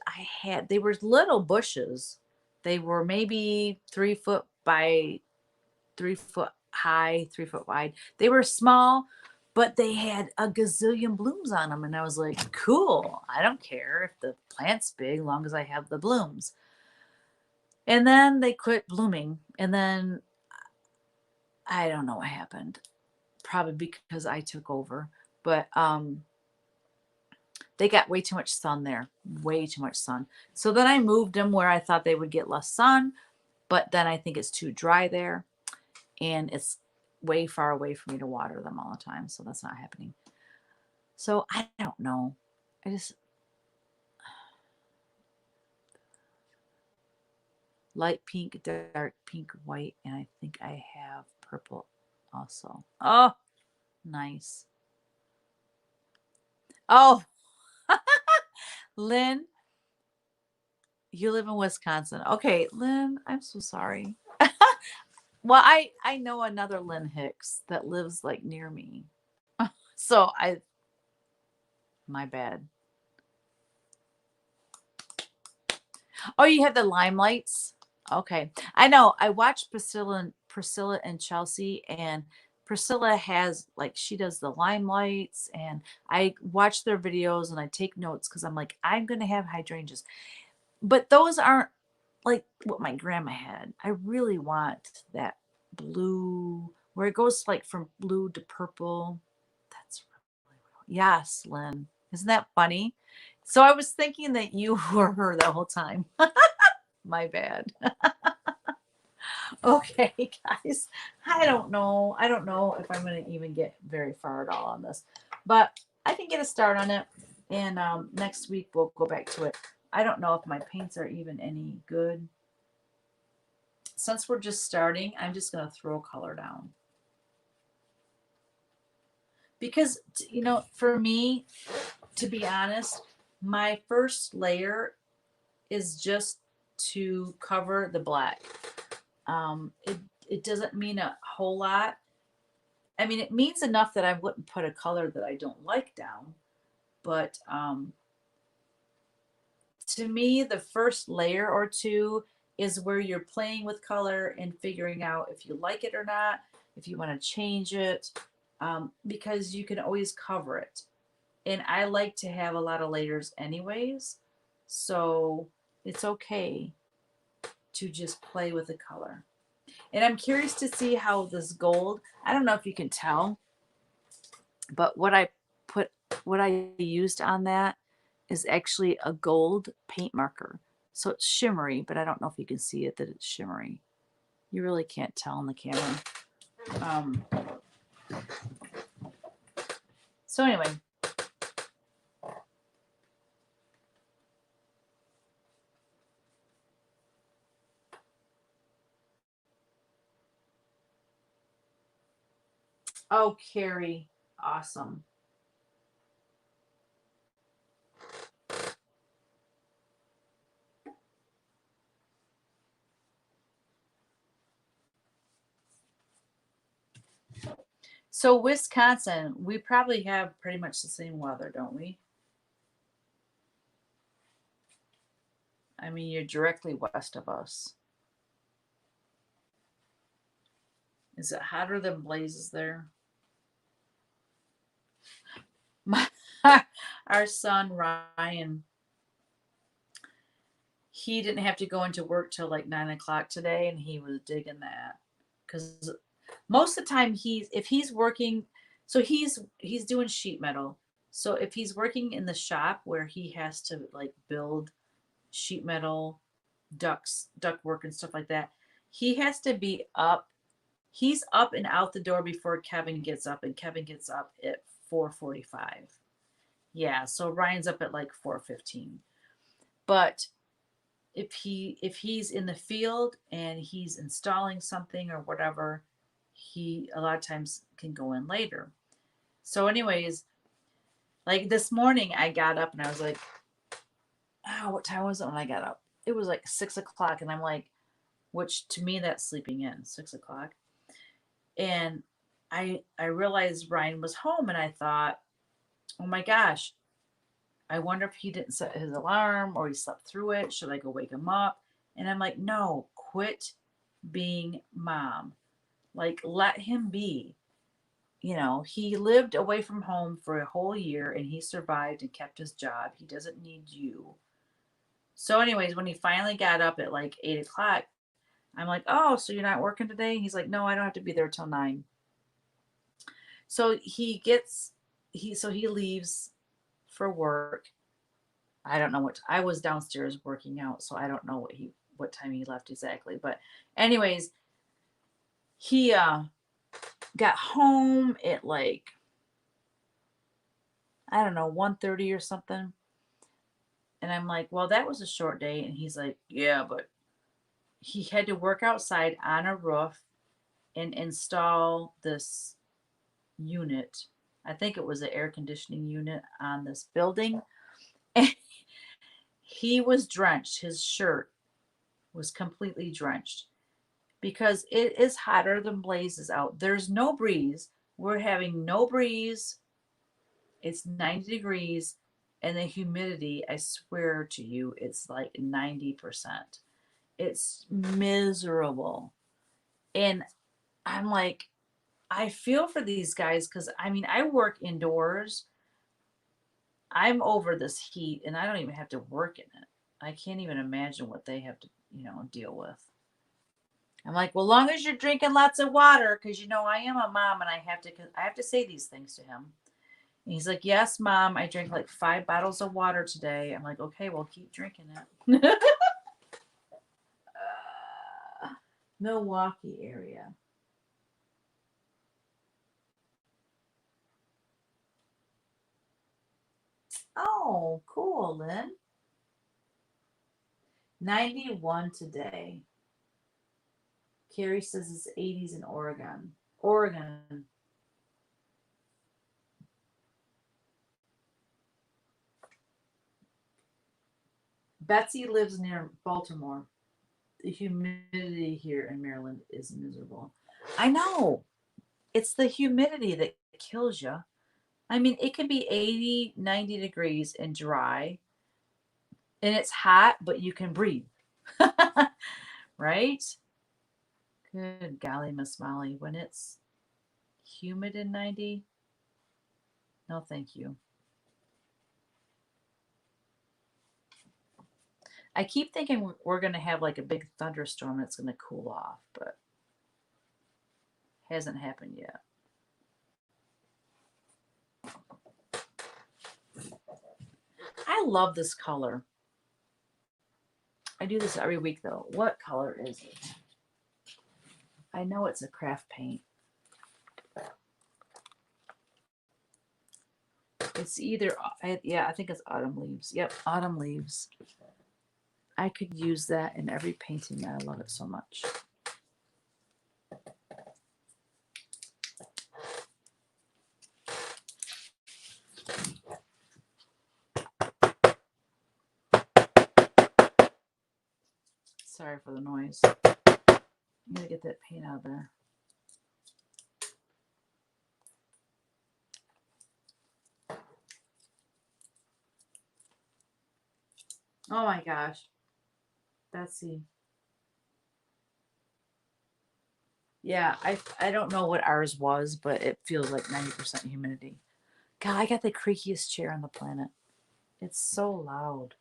they were little bushes. They were maybe 3 foot by 3 foot high, 3 foot wide. They were small, but they had a gazillion blooms on them. And I was like, cool. I don't care if the plant's big, as long as I have the blooms. And then they quit blooming. And then I don't know what happened. Probably because I took over. But they got way too much sun there, way too much sun. So then I moved them where I thought they would get less sun, but then I think it's too dry there, and it's way far away for me to water them all the time. So that's not happening. So I don't know. I just light pink, dark pink, white, and I think I have purple also. Oh, nice. Oh, Lynn, you live in Wisconsin. Okay, Lynn, I'm so sorry. Well, I know another Lynn Hicks that lives like near me. So my bad. Oh, you have the limelights? Okay. I know. I watched Priscilla and Chelsea, and Priscilla has like she does the limelights, and I watch their videos and I take notes because I'm like, I'm gonna have hydrangeas. But those aren't like what my grandma had. I really want that blue where it goes like from blue to purple. That's really, yes, Lynn. Isn't that funny? So I was thinking that you were her the whole time. My bad. Okay, guys. I don't know. I don't know if I'm going to even get very far at all on this, but I can get a start on it. And next week we'll go back to it. I don't know if my paints are even any good. Since we're just starting, I'm just going to throw color down. Because, for me, to be honest, my first layer is just to cover the black. It doesn't mean a whole lot. I mean, it means enough that I wouldn't put a color that I don't like down. But to me, the first layer or two is where you're playing with color and figuring out if you like it or not, if you want to change it, because you can always cover it. And I like to have a lot of layers anyways. So it's okay to just play with the color. And I'm curious to see how this gold, I don't know if you can tell, but what I used on that is actually a gold paint marker. So it's shimmery, but I don't know if you can see it that it's shimmery. You really can't tell on the camera. Um, so anyway, oh, Carrie, awesome. So Wisconsin, we probably have pretty much the same weather, don't we? I mean, you're directly west of us. Is it hotter than blazes there? My, our son Ryan, he didn't have to go into work till like 9 o'clock today, and he was digging that because most of the time if he's working, so he's doing sheet metal. So if he's working in the shop where he has to like build sheet metal duct work and stuff like that, he has to be up. He's up and out the door before Kevin gets up, and Kevin gets up at 4:45. Yeah, so Ryan's up at like 4:15. But if he's in the field and he's installing something or whatever, he a lot of times can go in later. So anyways, like this morning I got up and I was like, oh, what time was it when I got up? It was like 6 o'clock, and I'm like, which to me that's sleeping in, 6 o'clock. And I realized Ryan was home, and I thought, oh my gosh, I wonder if he didn't set his alarm or he slept through it. Should I go wake him up? And I'm like, no, quit being mom. Like, let him be. You know, he lived away from home for a whole year and he survived and kept his job. He doesn't need you. So, anyways, when he finally got up at like 8 o'clock, I'm like, oh, so you're not working today? He's like, no, I don't have to be there till 9. So he leaves for work. I don't know I was downstairs working out, so I don't know what time he left exactly. But anyways, he got home at like, I don't know, 1:30 or something. And I'm like, well, that was a short day. And he's like, yeah, but he had to work outside on a roof and install this unit. I think it was an air conditioning unit on this building. And he was drenched. His shirt was completely drenched because it is hotter than blazes out. There's no breeze. We're having no breeze. It's 90 degrees. And the humidity, I swear to you, it's like 90%. It's miserable. And I'm like, I feel for these guys because I mean, I work indoors. I'm over this heat and I don't even have to work in it. I can't even imagine what they have to, deal with. I'm like, well, long as you're drinking lots of water, because I am a mom and I have to say these things to him. And he's like, yes, mom, I drank like 5 bottles of water today. I'm like, okay, well, keep drinking it. Milwaukee area. Oh, cool, Lynn. 91 today. Carrie says it's 80s in Oregon. Oregon. Betsy lives near Baltimore. The humidity here in Maryland is miserable. I know. It's the humidity that kills you. I mean, it can be 80, 90 degrees and dry, and it's hot, but you can breathe. Right? Good golly, Miss Molly. When it's humid and 90, no thank you. I keep thinking we're going to have like a big thunderstorm that's going to cool off, but hasn't happened yet. I love this color. I do this every week though. What color is it? I know it's a craft paint. It's either, I think it's Autumn Leaves. Yep, Autumn Leaves. I could use that in every painting. I love it so much. Sorry for the noise. I'm going to get that paint out of there. Oh my gosh. That's the Yeah, I don't know what ours was, but it feels like 90% humidity. God, I got the creakiest chair on the planet. It's so loud.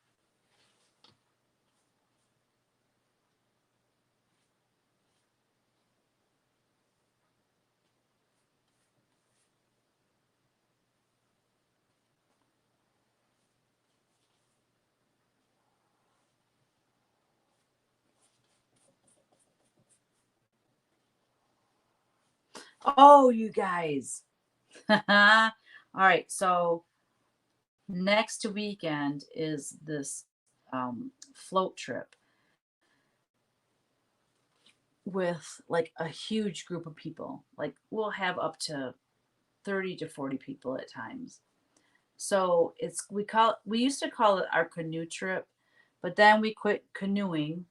Oh, you guys. All right, so next weekend is this float trip with like a huge group of people. Like we'll have up to 30 to 40 people at times. So we used to call it our canoe trip, but then we quit canoeing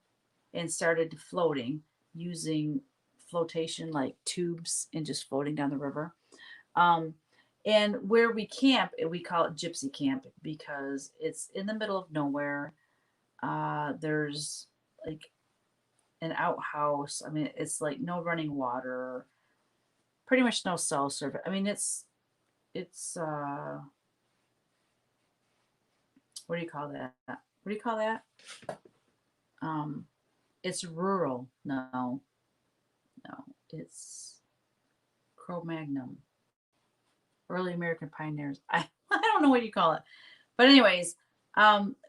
and started floating using flotation like tubes and just floating down the river. Um, and where we camp, we call it gypsy camp because it's in the middle of nowhere. There's like an outhouse. I mean, it's like no running water, pretty much no cell service. I mean, it's what do you call that? What do you call that? Um, it's rural. No, no, it's Cro-Magnon, early American pioneers. I don't know what you call it, but anyways,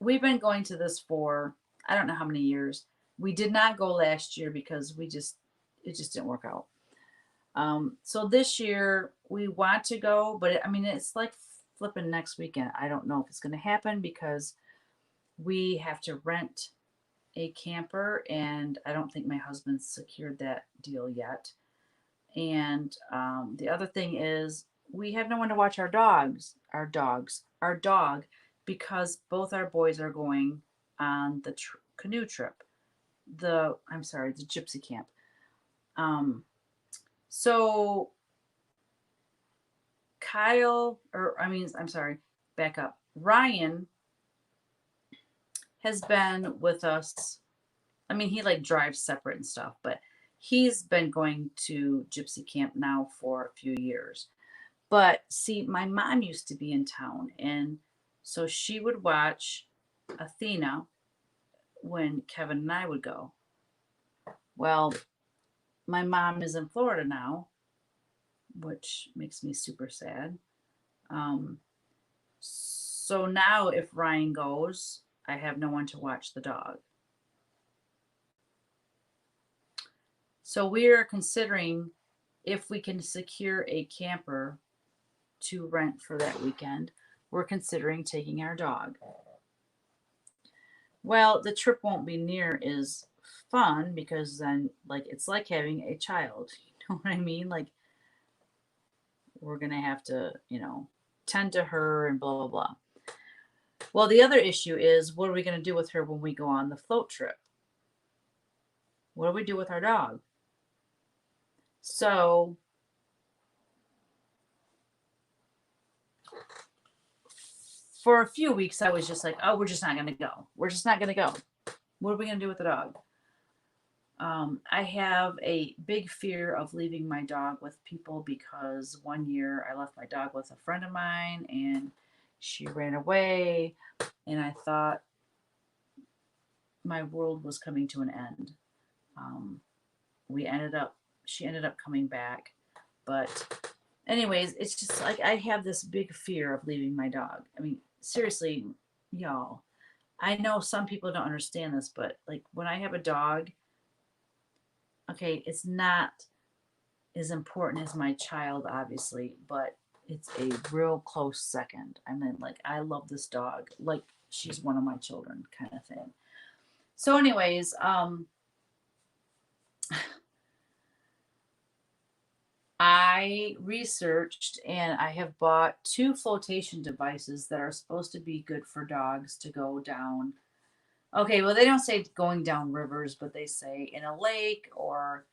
we've been going to this for I don't know how many years. We did not go last year because it just didn't work out. So this year we want to go, but I mean it's like flipping next weekend. I don't know if it's going to happen because we have to rent a camper, and I don't think my husband's secured that deal yet. And the other thing is we have no one to watch our dog, because both our boys are going on the canoe trip. I'm sorry, the gypsy camp. Um, so I'm sorry, back up. Ryan has been with us. I mean, he like drives separate and stuff, but he's been going to gypsy camp now for a few years. But see, my mom used to be in town, and so she would watch Athena when Kevin and I would go. Well, my mom is in Florida now, which makes me super sad. Um, so now, if Ryan goes, I have no one to watch the dog. So we are considering if we can secure a camper to rent for that weekend. We're considering taking our dog. Well, the trip won't be near as fun because then, like, it's like having a child. You know what I mean? Like, we're going to have to, tend to her and blah, blah, blah. Well, the other issue is what are we going to do with her when we go on the float trip? What do we do with our dog? So, for a few weeks, I was just like, oh, we're just not going to go. We're just not going to go. What are we going to do with the dog? I have a big fear of leaving my dog with people because one year I left my dog with a friend of mine and she ran away, and I thought my world was coming to an end. Um, she ended up coming back, but anyways, it's just like I have this big fear of leaving my dog. I mean, seriously, y'all, I know some people don't understand this, but like when I have a dog, okay, it's not as important as my child, obviously, but it's a real close second. I mean, like, I love this dog, like she's one of my children, kind of thing. So, anyways, I researched and I have bought two flotation devices that are supposed to be good for dogs to go down. Okay, well, they don't say going down rivers, but they say in a lake or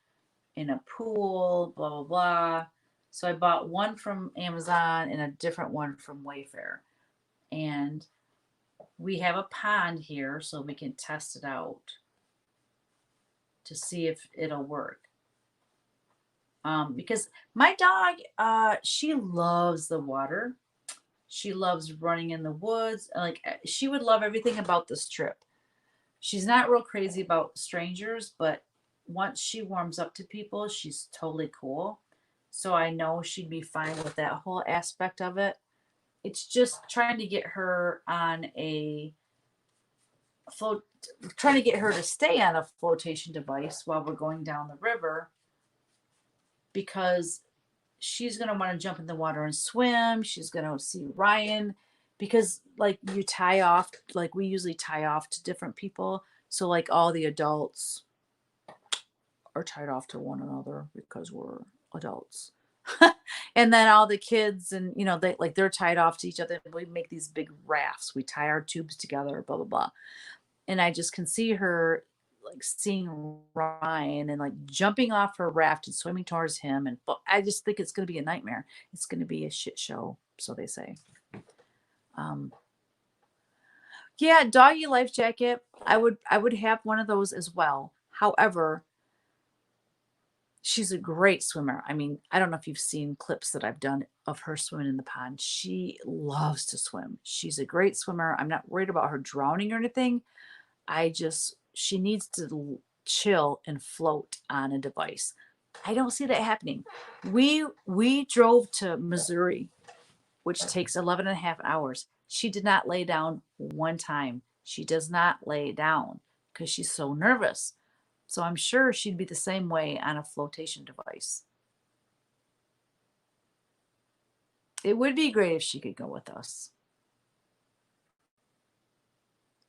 in a pool, blah, blah, blah. So I bought one from Amazon and a different one from Wayfair. And we have a pond here so we can test it out to see if it'll work. Because my dog, she loves the water. She loves running in the woods. Like, she would love everything about this trip. She's not real crazy about strangers, but once she warms up to people, she's totally cool. So I know she'd be fine with that whole aspect of it. It's just trying to get her on a float, trying to get her to stay on a flotation device while we're going down the river, because she's going to want to jump in the water and swim. She's going to see Ryan, because like you tie off, like we usually tie off to different people. So like all the adults are tied off to one another because we're adults. And then all the kids, and you know, they're tied off to each other. We make these big rafts. We tie our tubes together, blah blah blah. And I just can see her like seeing Ryan and like jumping off her raft and swimming towards him. And I just think it's going to be a nightmare. It's going to be a shit show, so they say. Yeah, doggy life jacket. I would have one of those as well. However, she's a great swimmer. I mean, I don't know if you've seen clips that I've done of her swimming in the pond. She loves to swim. She's a great swimmer. I'm not worried about her drowning or anything. She needs to chill and float on a device. I don't see that happening. We drove to Missouri, which takes 11 and a half hours. She did not lay down one time. She does not lay down because she's so nervous. So I'm sure she'd be the same way on a flotation device. It would be great if she could go with us.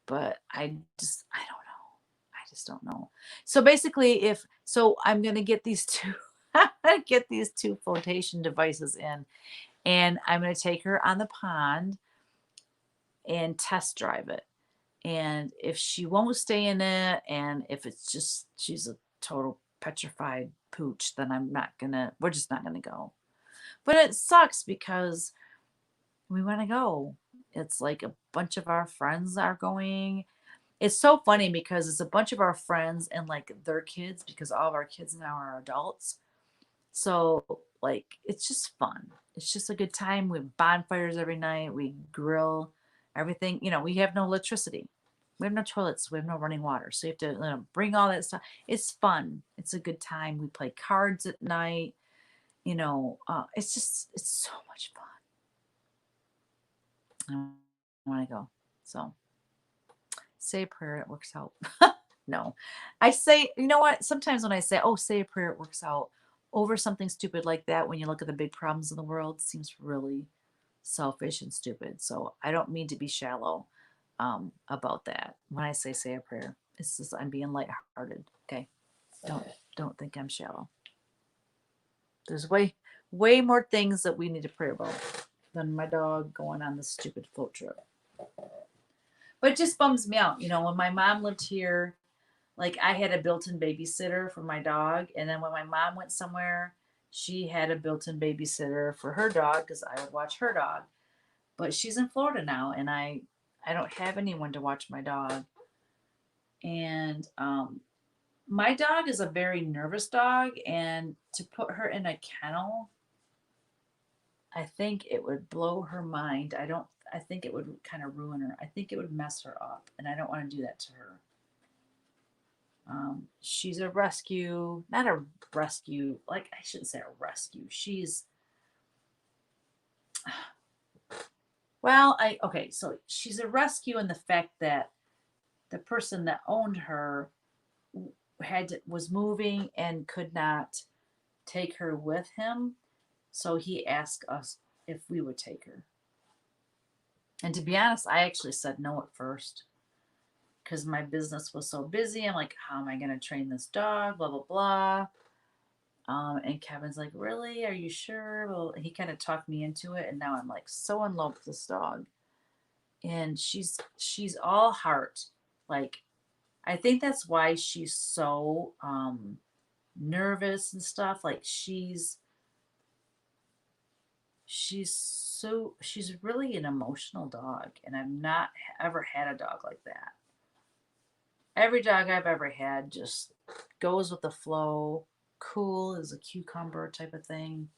But I don't know. I just don't know. So basically, I'm gonna get these two get these two flotation devices in, and I'm gonna take her on the pond and test drive it. And if she won't stay in it, and if it's just she's a total petrified pooch, then we're just not gonna go. But it sucks because we want to go. It's like a bunch of our friends are going. It's so funny because it's a bunch of our friends and like their kids, because all of our kids now are adults. So like it's just fun. It's just a good time. We have bonfires every night. We grill everything. You know, we have no electricity. We have no toilets. We have no running water. So you have to bring all that stuff. It's fun. It's a good time. We play cards at night. It's so much fun. I want to go. So say a prayer, it works out. No, I say, you know what? Sometimes when I say, oh, say a prayer, it works out, over something stupid like that, when you look at the big problems in the world, seems really selfish and stupid. So I don't mean to be shallow about that. When I say a prayer, it's just I'm being lighthearted. Okay, don't think I'm shallow. There's way more things that we need to pray about than my dog going on this stupid float trip. But it just bums me out. When my mom lived here, like I had a built-in babysitter for my dog, and then when my mom went somewhere, she had a built-in babysitter for her dog because I would watch her dog. But she's in Florida now, and I don't have anyone to watch my dog. And my dog is a very nervous dog, and to put her in a kennel, I think it would blow her mind. I think it would kind of ruin her. I think it would mess her up, and I don't want to do that to her. She's a rescue, not a rescue, like I shouldn't say a rescue. So she's a rescue in the fact that the person that owned her was moving and could not take her with him. So he asked us if we would take her. And to be honest, I actually said no at first because my business was so busy. I'm like, how am I going to train this dog? Blah, blah, blah. And Kevin's like, really? Are you sure? Well, he kind of talked me into it. And now I'm like so in love with this dog. And she's all heart. Like, I think that's why she's so nervous and stuff. Like, she's really an emotional dog, and I've not ever had a dog like that. Every dog I've ever had just goes with the flow, cool as a cucumber type of thing.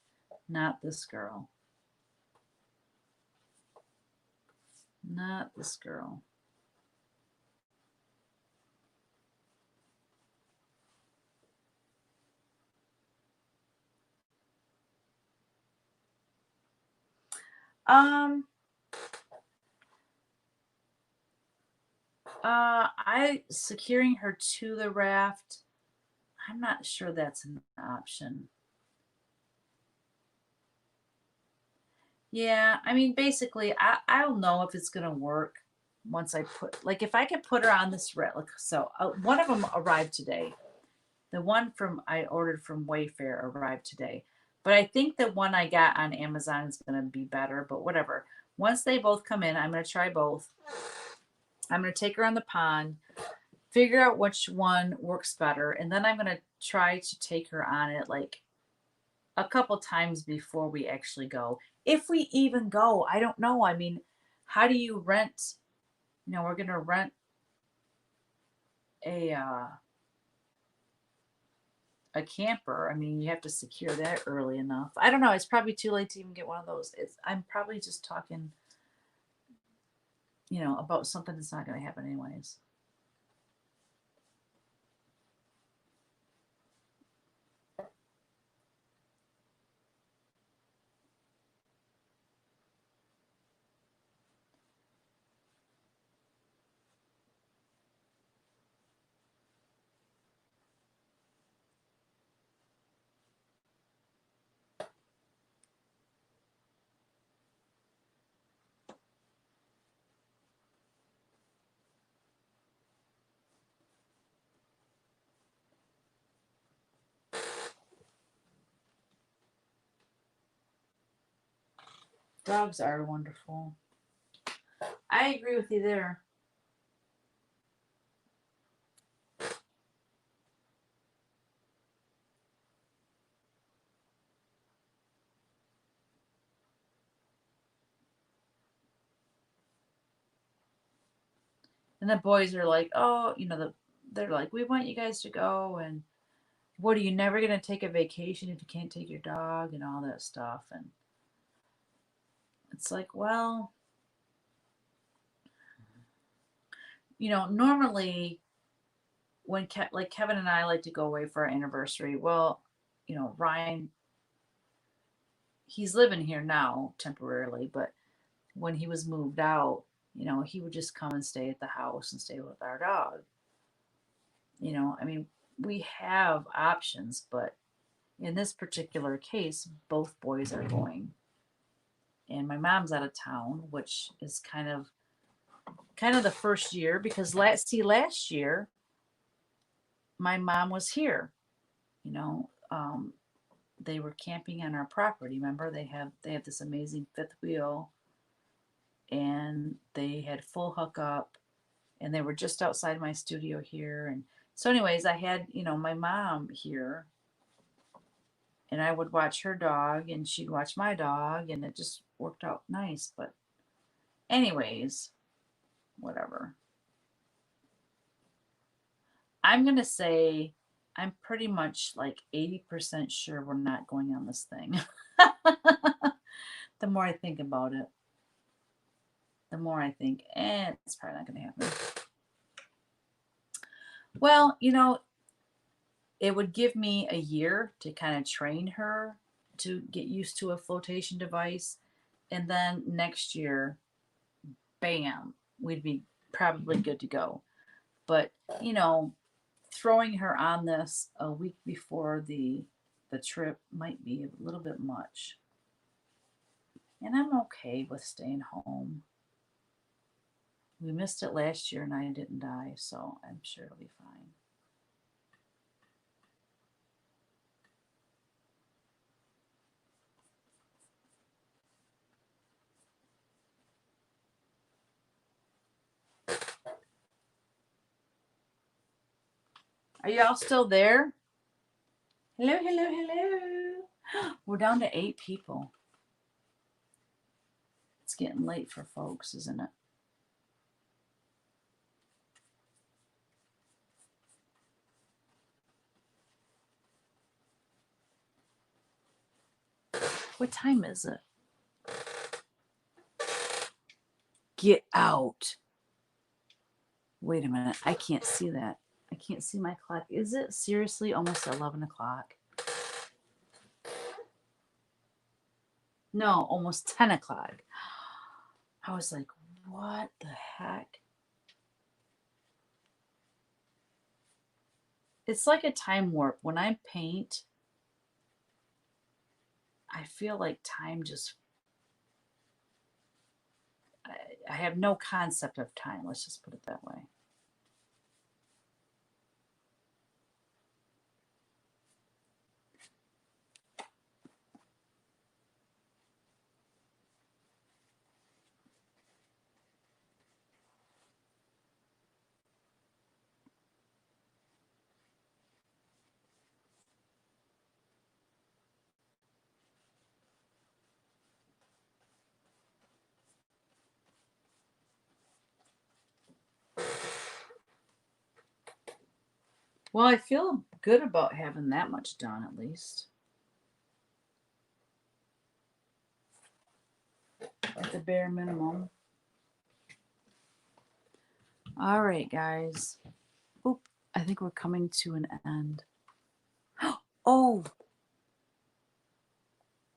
Not this girl. Not this girl. Um, I securing her to the raft. I'm not sure that's an option. Yeah, I mean, basically, I'll know if it's gonna work once I put, like, if I can put her on this raft. Like, so one of them arrived today. The one from I ordered from Wayfair arrived today, but I think the one I got on Amazon is gonna be better. But whatever. Once they both come in, I'm gonna try both. I'm gonna take her on the pond, figure out which one works better, and then I'm gonna try to take her on it like a couple times before we actually go. If we even go, I don't know. I mean, how do you rent? You know, we're gonna rent a uh, a camper. I mean, you have to secure that early enough. I don't know. It's probably too late to even get one of those. I'm probably just talking, about something that's not going to happen anyways. Dogs are wonderful. I agree with you there. And the boys are like, oh, they're like, we want you guys to go. And what are you never going to take a vacation if you can't take your dog and all that stuff? And it's like, well, normally when like Kevin and I like to go away for our anniversary, well, Ryan, he's living here now temporarily, but when he was moved out, he would just come and stay at the house and stay with our dog. I mean, we have options, but in this particular case, both boys are going. And my mom's out of town, which is kind of the first year because last year my mom was here. You know, they were camping on our property. Remember, they have this amazing fifth wheel, and they had full hookup, and they were just outside my studio here. And so, anyways, I had my mom here, and I would watch her dog, and she'd watch my dog, and it just worked out nice. But, anyways, whatever. I'm gonna say I'm pretty much like 80% sure we're not going on this thing. The more I think about it, the more I think, it's probably not gonna happen. Well, it would give me a year to kind of train her to get used to a flotation device. And then next year, bam, we'd be probably good to go. But, throwing her on this a week before the trip might be a little bit much. And I'm okay with staying home. We missed it last year and I didn't die, so I'm sure it'll be fine. Are y'all still there? Hello, hello, hello. We're down to 8 people. getting late for folks, isn't it? What time is it? Get out. Wait a minute. I can't see that. I can't see my clock. Is it seriously almost 11 o'clock? No, almost 10 o'clock. I was like, what the heck? It's like a time warp. When I paint, I feel like time just, I have no concept of time. Let's just put it that way. Well, I feel good about having that much done at least. At the bare minimum. All right, guys. Oop, I think we're coming to an end. Oh,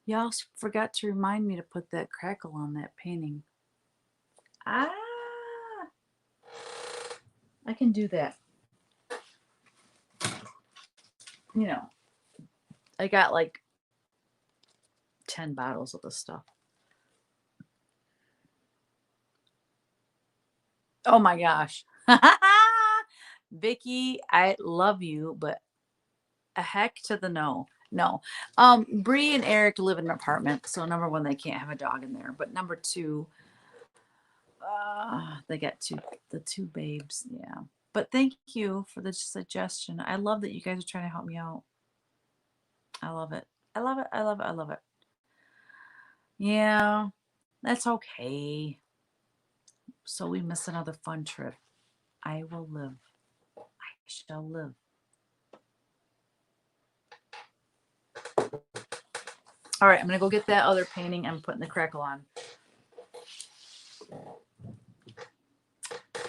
y'all forgot to remind me to put that crackle on that painting. Ah, I can do that. You know, I got like 10 bottles of this stuff. Oh my gosh. Vicky, I love you, but a heck to the no. No. Bree and Eric live in an apartment, so number one, they can't have a dog in there. But number two, they got the two babes. Yeah. But thank you for the suggestion. I love that you guys are trying to help me out. I love it. I love it. I love it. I love it. Yeah, that's okay. So we miss another fun trip. I will live. I shall live. All right, I'm going to go get that other painting. I'm putting the crackle on.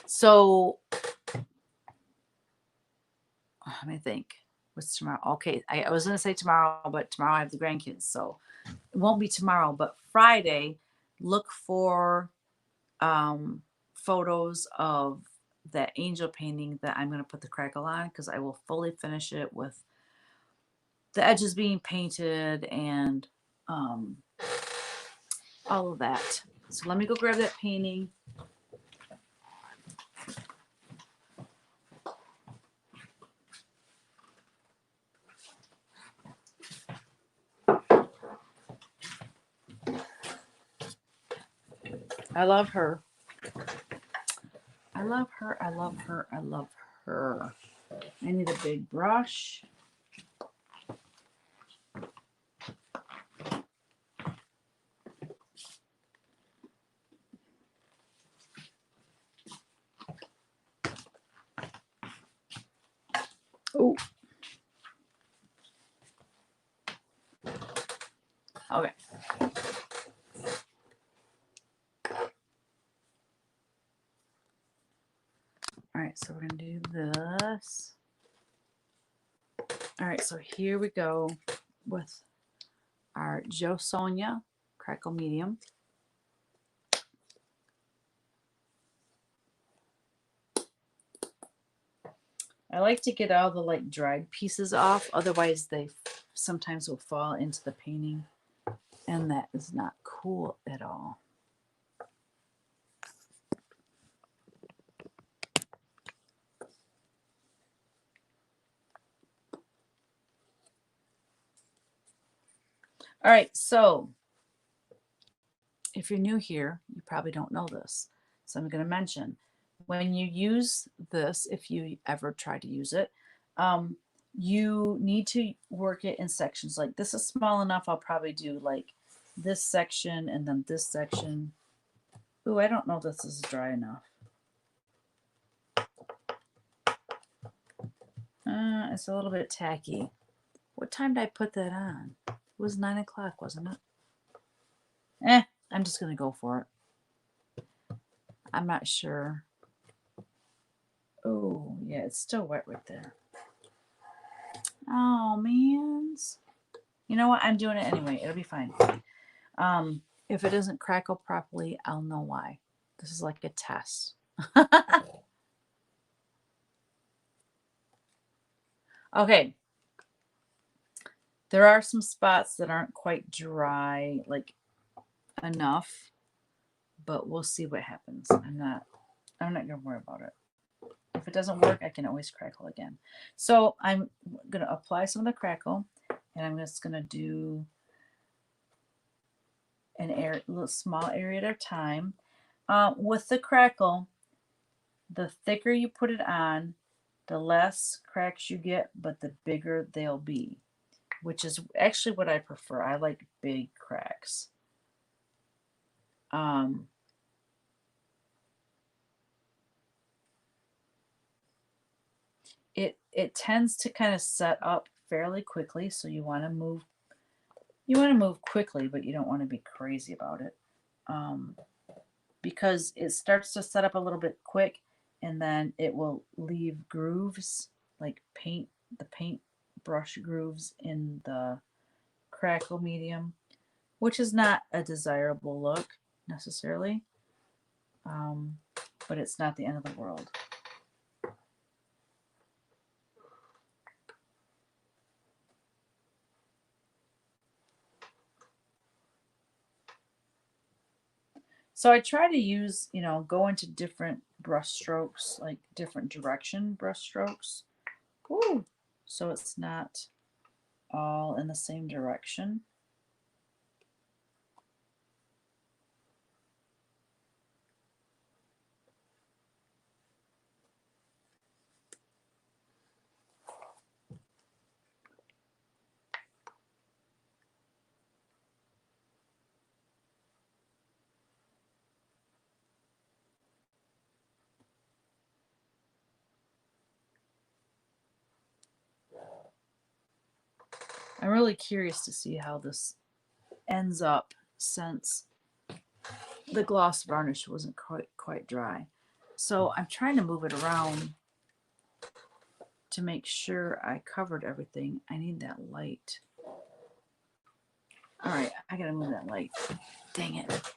So, let me think. What's tomorrow? Okay, I was going to say tomorrow, but tomorrow I have the grandkids. So, it won't be tomorrow, but Friday, look for photos of that angel painting that I'm going to put the crackle on because I will fully finish it with the edges being painted and all of that. So let me go grab that painting. I love her. I love her. I love her. I love her. I need a big brush. Oh. Okay. All right, so we're going to do this. All right, so here we go with our Jo Sonia Crackle Medium. I like to get all the like dried pieces off, otherwise they sometimes will fall into the painting, and that is not cool at all. All right, so if you're new here, you probably don't know this. So I'm going to mention when you use this, if you ever try to use it, you need to work it in sections. Like this is small enough. I'll probably do like this section and then this section. Ooh, I don't know if this is dry enough. It's a little bit tacky. What time did I put that on? It was 9 o'clock, wasn't it? I'm just going to go for it. I'm not sure. Oh, yeah, it's still wet right there. Oh, man. You know what? I'm doing it anyway. It'll be fine. If it doesn't crackle properly, I'll know why. This is like a test. Okay. There are some spots that aren't quite dry, like enough, but we'll see what happens. I'm not gonna worry about it. If it doesn't work, I can always crackle again. So I'm gonna apply some of the crackle, and I'm just gonna do a little small area at a time. With the crackle, the thicker you put it on, the less cracks you get, but the bigger they'll be, which is actually what I prefer. I like big cracks. It tends to kind of set up fairly quickly, so you want to move quickly, but you don't want to be crazy about it, because it starts to set up a little bit quick, and then it will leave grooves, like the paint brush grooves in the crackle medium, which is not a desirable look necessarily, but it's not the end of the world. So I try to use, go into different brush strokes, like different direction brush strokes. Woo! So it's not all in the same direction. I'm really curious to see how this ends up, since the gloss varnish wasn't quite dry. So I'm trying to move it around to make sure I covered everything. I need that light. All right, I gotta move that light. Dang it.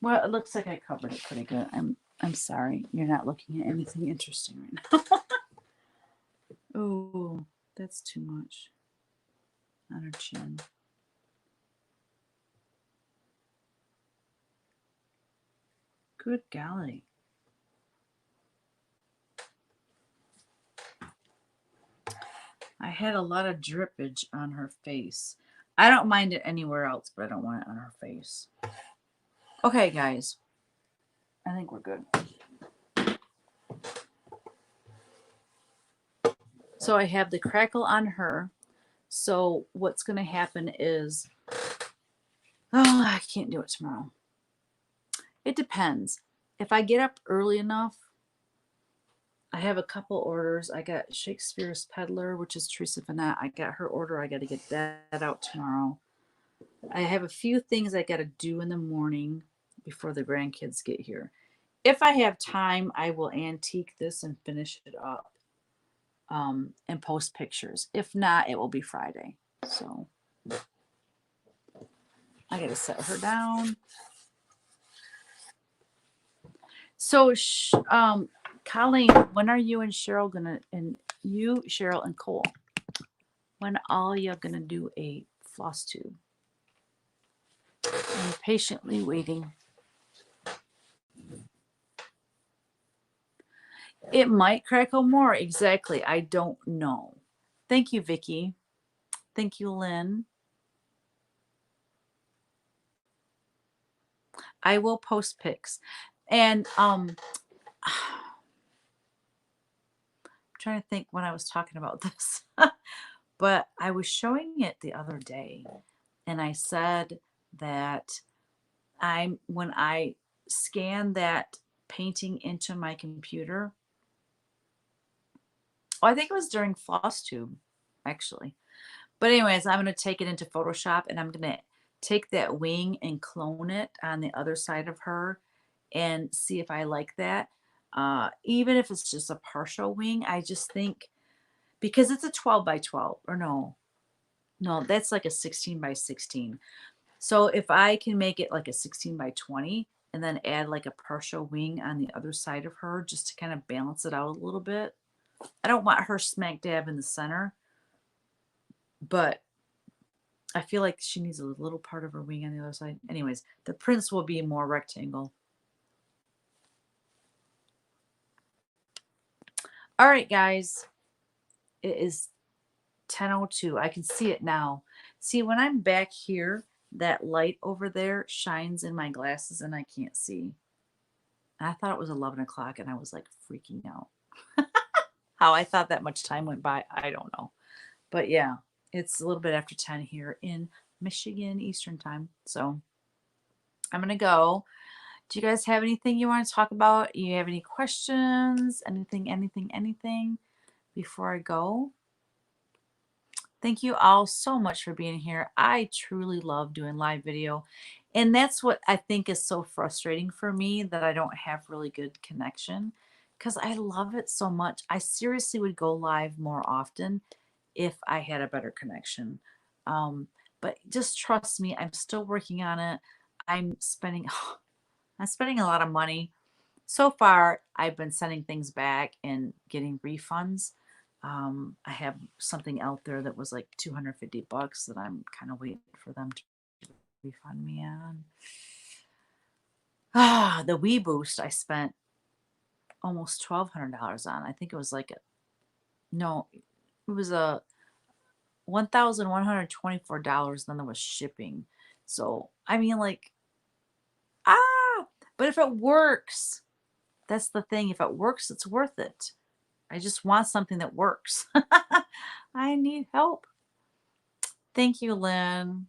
Well, it looks like I covered it pretty good. I'm sorry. You're not looking at anything interesting right now. Oh, that's too much on her chin. Good golly. I had a lot of drippage on her face. I don't mind it anywhere else, but I don't want it on her face. Okay, guys. I think we're good. So I have the crackle on her. So what's going to happen is, I can't do it tomorrow. It depends. If I get up early enough, I have a couple orders. I got Shakespeare's Peddler, which is Teresa Finette. I got her order. I got to get that out tomorrow. I have a few things I got to do in the morning before the grandkids get here. If I have time, I will antique this and finish it up, and post pictures. If not, it will be Friday. So I got to set her down. So, Colleen, when are you and Cheryl gonna, and you, Cheryl, and Cole, when all you gonna do a floss tube? I'm patiently waiting. It might crackle more. Exactly. I don't know. Thank you, Vicky. Thank you, Lynn. I will post pics. And I'm trying to think when I was talking about this. But I was showing it the other day, and I said that when I scan that painting into my computer, I think it was during FlossTube, actually. But anyways, I'm going to take it into Photoshop, and I'm going to take that wing and clone it on the other side of her and see if I like that. Even if it's just a partial wing, I just think, because it's a 12 by 12, or no, that's like a 16 by 16. So if I can make it like a 16 by 20 and then add like a partial wing on the other side of her just to kind of balance it out a little bit. I don't want her smack dab in the center, but I feel like she needs a little part of her wing on the other side. Anyways, the prints will be more rectangle. All right, guys. It is 10:02. I can see it now. See, when I'm back here, that light over there shines in my glasses and I can't see. And I thought it was 11 o'clock and I was like freaking out. How I thought that much time went by, I don't know. But yeah, it's a little bit after 10 here in Michigan Eastern time. So I'm going to go. Do you guys have anything you want to talk about? You have any questions? Anything before I go? Thank you all so much for being here. I truly love doing live video. And that's what I think is so frustrating for me, that I don't have really good connection, because I love it so much. I seriously would go live more often if I had a better connection. But just trust me, I'm still working on it. I'm spending I'm spending a lot of money. So far, I've been sending things back and getting refunds. I have something out there that was like $250 that I'm kind of waiting for them to refund me on. The Wii Boost I spent almost $1,200 on. I think it was like no, it was a $1,124. Then there was shipping. So I mean, like, but if it works, that's the thing. If it works, it's worth it. I just want something that works. I need help. Thank you, Lynn.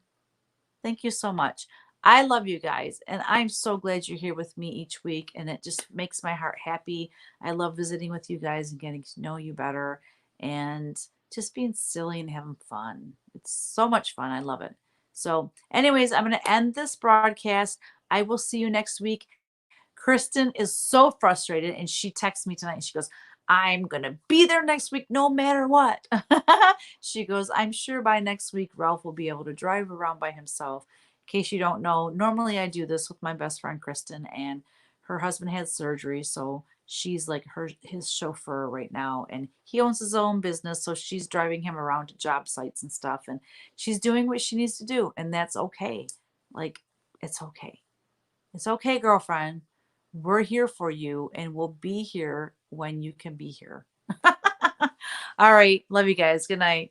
Thank you so much. I love you guys, and I'm so glad you're here with me each week, and it just makes my heart happy. I love visiting with you guys and getting to know you better and just being silly and having fun. It's so much fun. I love it. So, anyways, I'm going to end this broadcast. I will see you next week. Kristin is so frustrated, and she texts me tonight and she goes, I'm going to be there next week no matter what. She goes, I'm sure by next week Ralph will be able to drive around by himself. In case you don't know, normally I do this with my best friend Kristin, and her husband had surgery, so she's like his chauffeur right now, and he owns his own business, so she's driving him around to job sites and stuff, and she's doing what she needs to do, and that's okay. Like, it's okay. It's okay, girlfriend. We're here for you, and we'll be here when you can be here. All right. Love you guys. Good night.